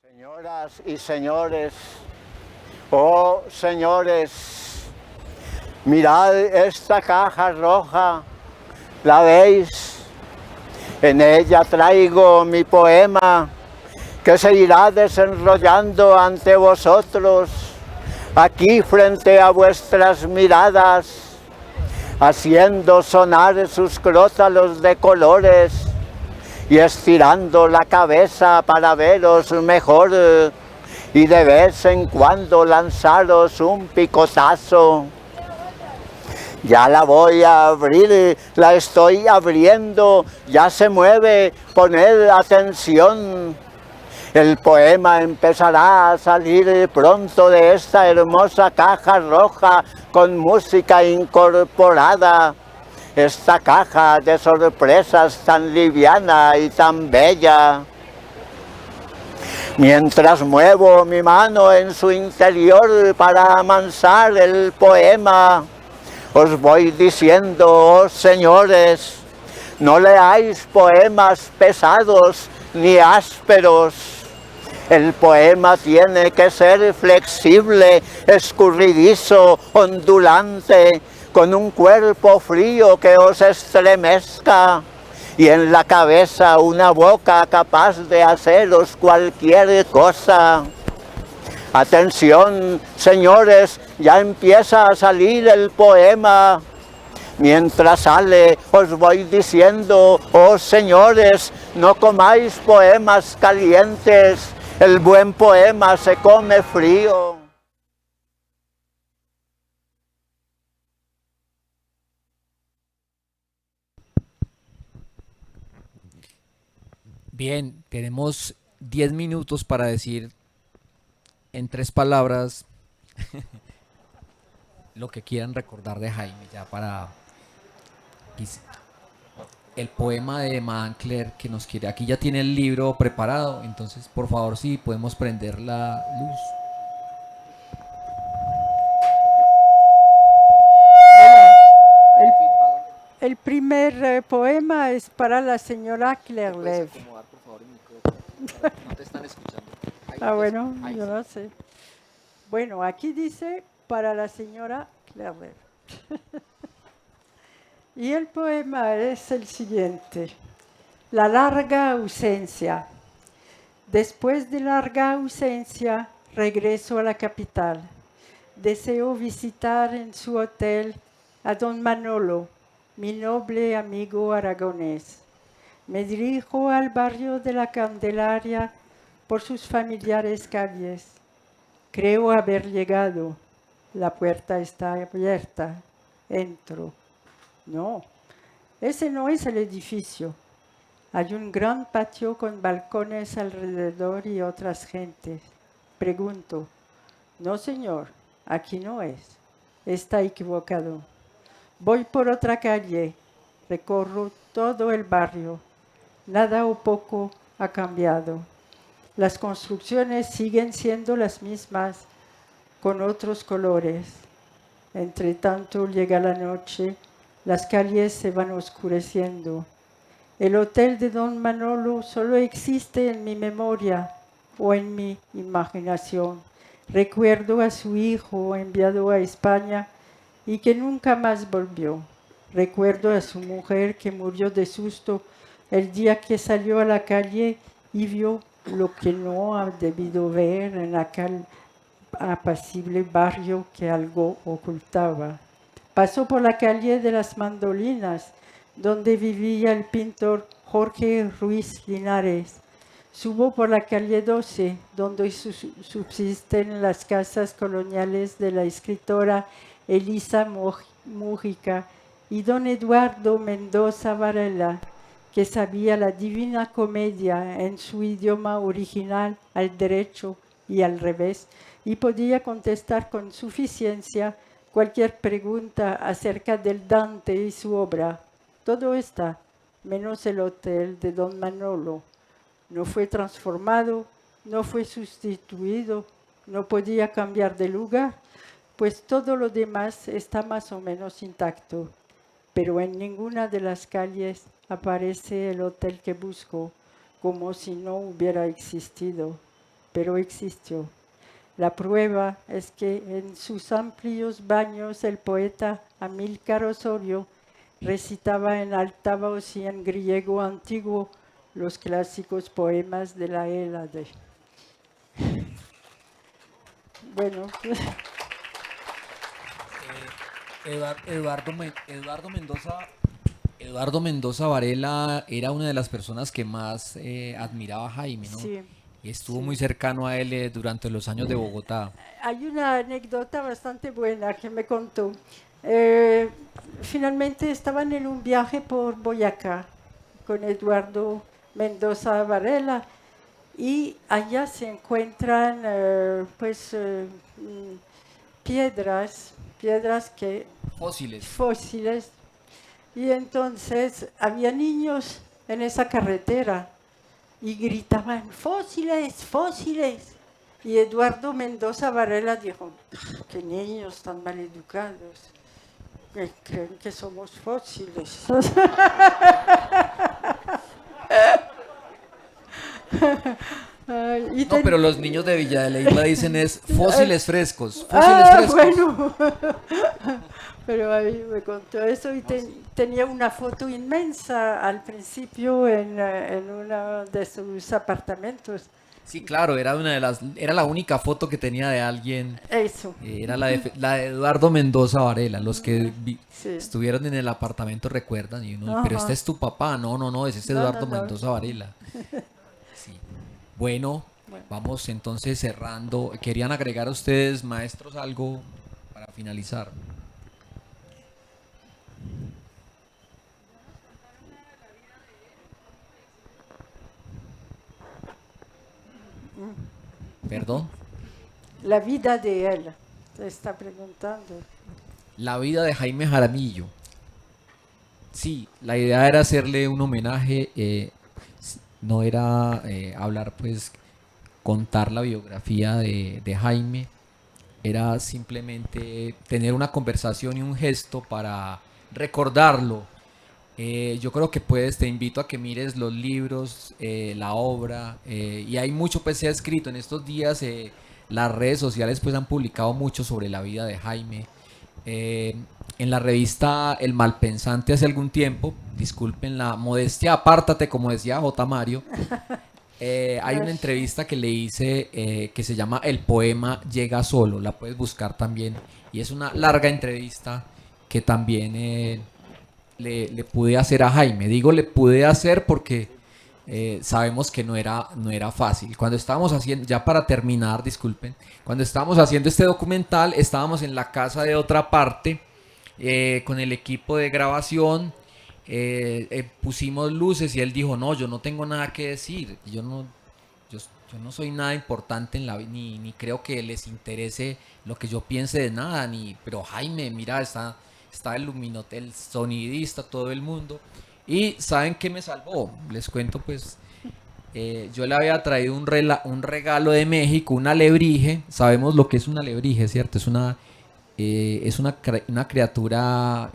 Speaker 7: señoras y señores, oh señores, mirad esta caja roja, ¿la veis? En ella traigo mi poema que se irá desenrollando ante vosotros, aquí frente a vuestras miradas, haciendo sonar sus crótalos de colores y estirando la cabeza para veros mejor y de vez en cuando lanzaros un picotazo. Ya la voy a abrir, la estoy abriendo, ya se mueve, poned atención. El poema empezará a salir pronto de esta hermosa caja roja con música incorporada. Esta caja de sorpresas tan liviana y tan bella. Mientras muevo mi mano en su interior para amansar el poema, os voy diciendo, oh señores, no leáis poemas pesados ni ásperos. El poema tiene que ser flexible, escurridizo, ondulante, con un cuerpo frío que os estremezca y en la cabeza una boca capaz de haceros cualquier cosa. Atención, señores, ya empieza a salir el poema. Mientras sale, os voy diciendo, oh señores, no comáis poemas calientes, el buen poema se come frío.
Speaker 1: bien, tenemos 10 minutos para decir en 3 palabras lo que quieran recordar de Jaime, ya para el poema de Madame Claire que nos quiere. Aquí ya tiene el libro preparado, entonces por favor si podemos prender la luz.
Speaker 2: El primer poema es para la señora Claire Lev.
Speaker 1: No te están escuchando.
Speaker 2: Ah, bueno, yo no sé. Bueno, aquí dice para la señora Claire Lev. Y el poema es el siguiente. La larga ausencia. Después de larga ausencia, regreso a la capital. Deseo visitar en su hotel a don Manolo, mi noble amigo aragonés. Me dirijo al barrio de la Candelaria por sus familiares calles. Creo haber llegado. La puerta está abierta. Entro. No, ese no es el edificio. Hay un gran patio con balcones alrededor y otras gentes. Pregunto. No, señor, aquí no es. Está equivocado. Voy por otra calle. Recorro todo el barrio. Nada o poco ha cambiado. Las construcciones siguen siendo las mismas, con otros colores. Entre tanto llega la noche, las calles se van oscureciendo. El hotel de Don Manolo solo existe en mi memoria o en mi imaginación. Recuerdo a su hijo enviado a España y que nunca más volvió. Recuerdo a su mujer que murió de susto el día que salió a la calle y vio lo que no ha debido ver en aquel apacible barrio que algo ocultaba. Pasó por la calle de las Mandolinas, donde vivía el pintor Jorge Ruiz Linares. Subo por la calle 12, donde subsisten las casas coloniales de la escritora Elisa Mújica y don Eduardo Mendoza Varela, que sabía la Divina Comedia en su idioma original al derecho y al revés, y podía contestar con suficiencia cualquier pregunta acerca del Dante y su obra. Todo está, menos el hotel de Don Manolo. No fue transformado, no fue sustituido, no podía cambiar de lugar, pues todo lo demás está más o menos intacto. Pero en ninguna de las calles aparece el hotel que busco, como si no hubiera existido, pero existió. La prueba es que en sus amplios baños el poeta Amílcar Osorio recitaba en altavoz y en griego antiguo los clásicos poemas de la Hélade. Bueno,
Speaker 1: Eduardo Mendoza Varela era una de las personas que más admiraba a Jaime, ¿no?
Speaker 2: sí.
Speaker 1: Y estuvo muy cercano a él durante los años de Bogotá.
Speaker 2: Hay una anécdota bastante buena que me contó. Finalmente estaban en un viaje por Boyacá con Eduardo Mendoza Varela y allá se encuentran piedras fósiles, y entonces había niños en esa carretera y gritaban fósiles, fósiles. Y Eduardo Mendoza Varela dijo, qué niños tan mal educados, que creen que somos fósiles.
Speaker 1: No, pero los niños de Villa de Leyva dicen es fósiles frescos, fósiles frescos.
Speaker 2: Bueno. Pero ahí me contó eso y tenía una foto inmensa al principio en uno de sus apartamentos.
Speaker 1: Sí, claro, era la única foto que tenía de alguien.
Speaker 2: Eso.
Speaker 1: Era la de Eduardo Mendoza Varela. Los que
Speaker 2: Sí.
Speaker 1: estuvieron en el apartamento recuerdan. Y uno,
Speaker 2: Ajá.
Speaker 1: pero este es tu papá. No, ese es Eduardo Mendoza Varela. Sí. Bueno, vamos entonces cerrando. ¿Querían agregar a ustedes, maestros, algo para finalizar? ¿Perdón?
Speaker 2: La vida de él, te está preguntando.
Speaker 1: La vida de Jaime Jaramillo. Sí, la idea era hacerle un homenaje, no era hablar, pues, contar la biografía de Jaime, era simplemente tener una conversación y un gesto para recordarlo. Yo creo que te invito a que mires los libros, la obra, y hay mucho pues se ha escrito en estos días, las redes sociales pues han publicado mucho sobre la vida de Jaime. En la revista El Malpensante hace algún tiempo, disculpen la modestia, apártate como decía J. Mario, hay una entrevista que le hice que se llama El poema llega solo, la puedes buscar también, y es una larga entrevista que también le pude hacer a Jaime. Digo le pude hacer porque sabemos que no era fácil. Cuando estábamos haciendo, ya para terminar, disculpen, cuando estábamos haciendo este documental, estábamos en la casa de otra parte con el equipo de grabación, pusimos luces y él dijo, no, yo no tengo nada que decir, yo no soy nada importante en la vida, ni creo que les interese lo que yo piense de nada, pero Jaime, mira, está el luminote, el sonidista, todo el mundo. Y ¿saben qué me salvó? Les cuento pues, yo le había traído un regalo de México, un alebrije. Sabemos lo que es un alebrije, ¿cierto? Es Es una criatura,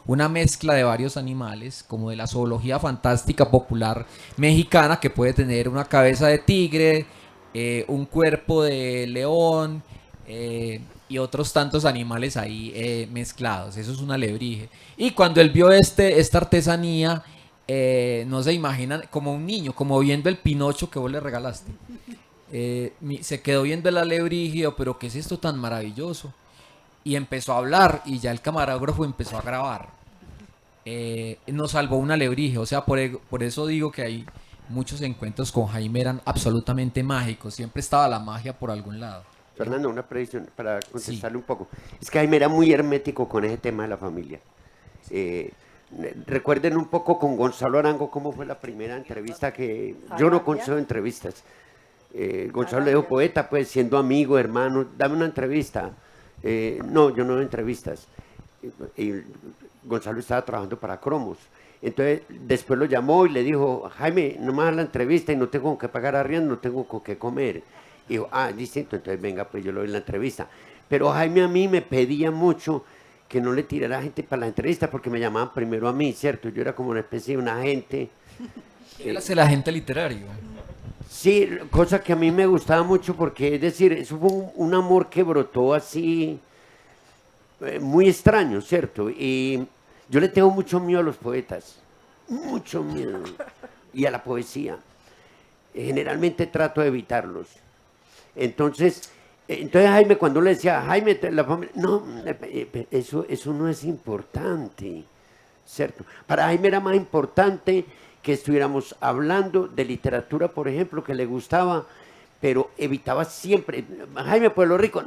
Speaker 1: una mezcla de varios animales, como de la zoología fantástica popular mexicana, que puede tener una cabeza de tigre, un cuerpo de león y otros tantos animales ahí mezclados. Eso es un alebrije. Y cuando él vio esta artesanía, no se imaginan, como un niño, como viendo el Pinocho que vos le regalaste. Se quedó viendo el alebrije, pero ¿qué es esto tan maravilloso? Y empezó a hablar y ya el camarógrafo empezó a grabar. Nos salvó un alebrije, o sea, por eso digo que hay muchos encuentros con Jaime eran absolutamente mágicos, siempre estaba la magia por algún lado.
Speaker 6: Fernando, una predicción para contestarle un poco. Es que Jaime era muy hermético con ese tema de la familia. Recuerden un poco con Gonzalo Arango cómo fue la primera entrevista que... Yo no concedo entrevistas. Gonzalo le dijo, poeta, pues siendo amigo, hermano, dame una entrevista. No, yo no doy entrevistas. Y Gonzalo estaba trabajando para Cromos. Entonces, después lo llamó y le dijo, Jaime, no me hagas la entrevista y no tengo con qué pagar arriendo, no tengo con qué comer. Y dijo, distinto, entonces venga, pues yo le doy la entrevista. Pero Jaime a mí me pedía mucho que no le tirara a gente para la entrevista porque me llamaban primero a mí, ¿cierto? Yo era como una especie de un agente.
Speaker 1: Eras el agente literario.
Speaker 6: Sí, cosa que a mí me gustaba mucho porque, es decir, eso fue un amor que brotó así, muy extraño, ¿cierto? Y yo le tengo mucho miedo a los poetas, mucho miedo, y a la poesía. Generalmente trato de evitarlos. Entonces Jaime, cuando le decía, Jaime, la familia, no, eso no es importante, ¿cierto? Para Jaime era más importante que estuviéramos hablando de literatura, por ejemplo, que le gustaba, pero evitaba siempre, Jaime Pueblo Rico,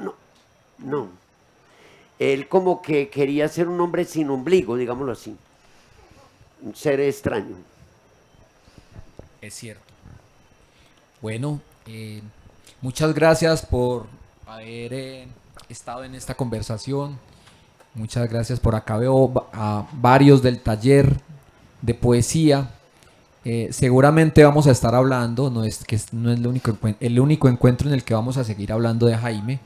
Speaker 6: no. Él como que quería ser un hombre sin ombligo, digámoslo así, un ser extraño.
Speaker 1: Es cierto. Bueno, muchas gracias por haber estado en esta conversación. Muchas gracias por acá. Veo a varios del taller de poesía. Seguramente vamos a estar hablando, no es el único encuentro en el que vamos a seguir hablando de Jaime.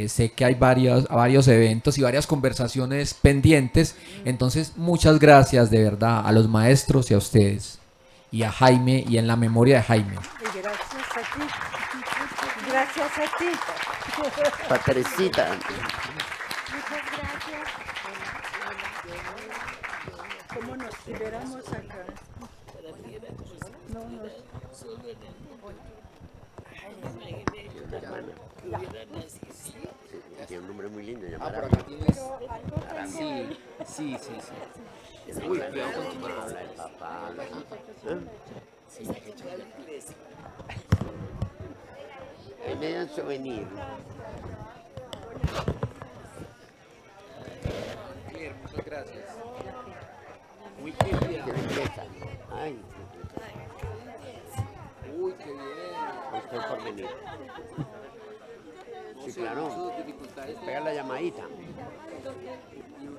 Speaker 1: Sé que hay varios eventos y varias conversaciones pendientes. Entonces, muchas gracias de verdad a los maestros y a ustedes. Y a Jaime y en la memoria de Jaime.
Speaker 2: Y gracias a ti. Gracias a ti.
Speaker 6: Patrecita.
Speaker 4: Muchas gracias.
Speaker 2: ¿Cómo nos liberamos acá?
Speaker 6: Tiene un nombre muy lindo, llamar
Speaker 1: Sí.
Speaker 6: Uy, cuidado con tu mano. Habla el papá. Ahí me dan souvenir.
Speaker 1: Muchas gracias. Muy
Speaker 6: Qué
Speaker 1: querida.
Speaker 6: belleza. Ay,
Speaker 1: Uy, qué bien.
Speaker 6: estoy por venir. Sí, claro.
Speaker 1: Sus dificultades.
Speaker 6: Pega la llamadita.
Speaker 1: Y un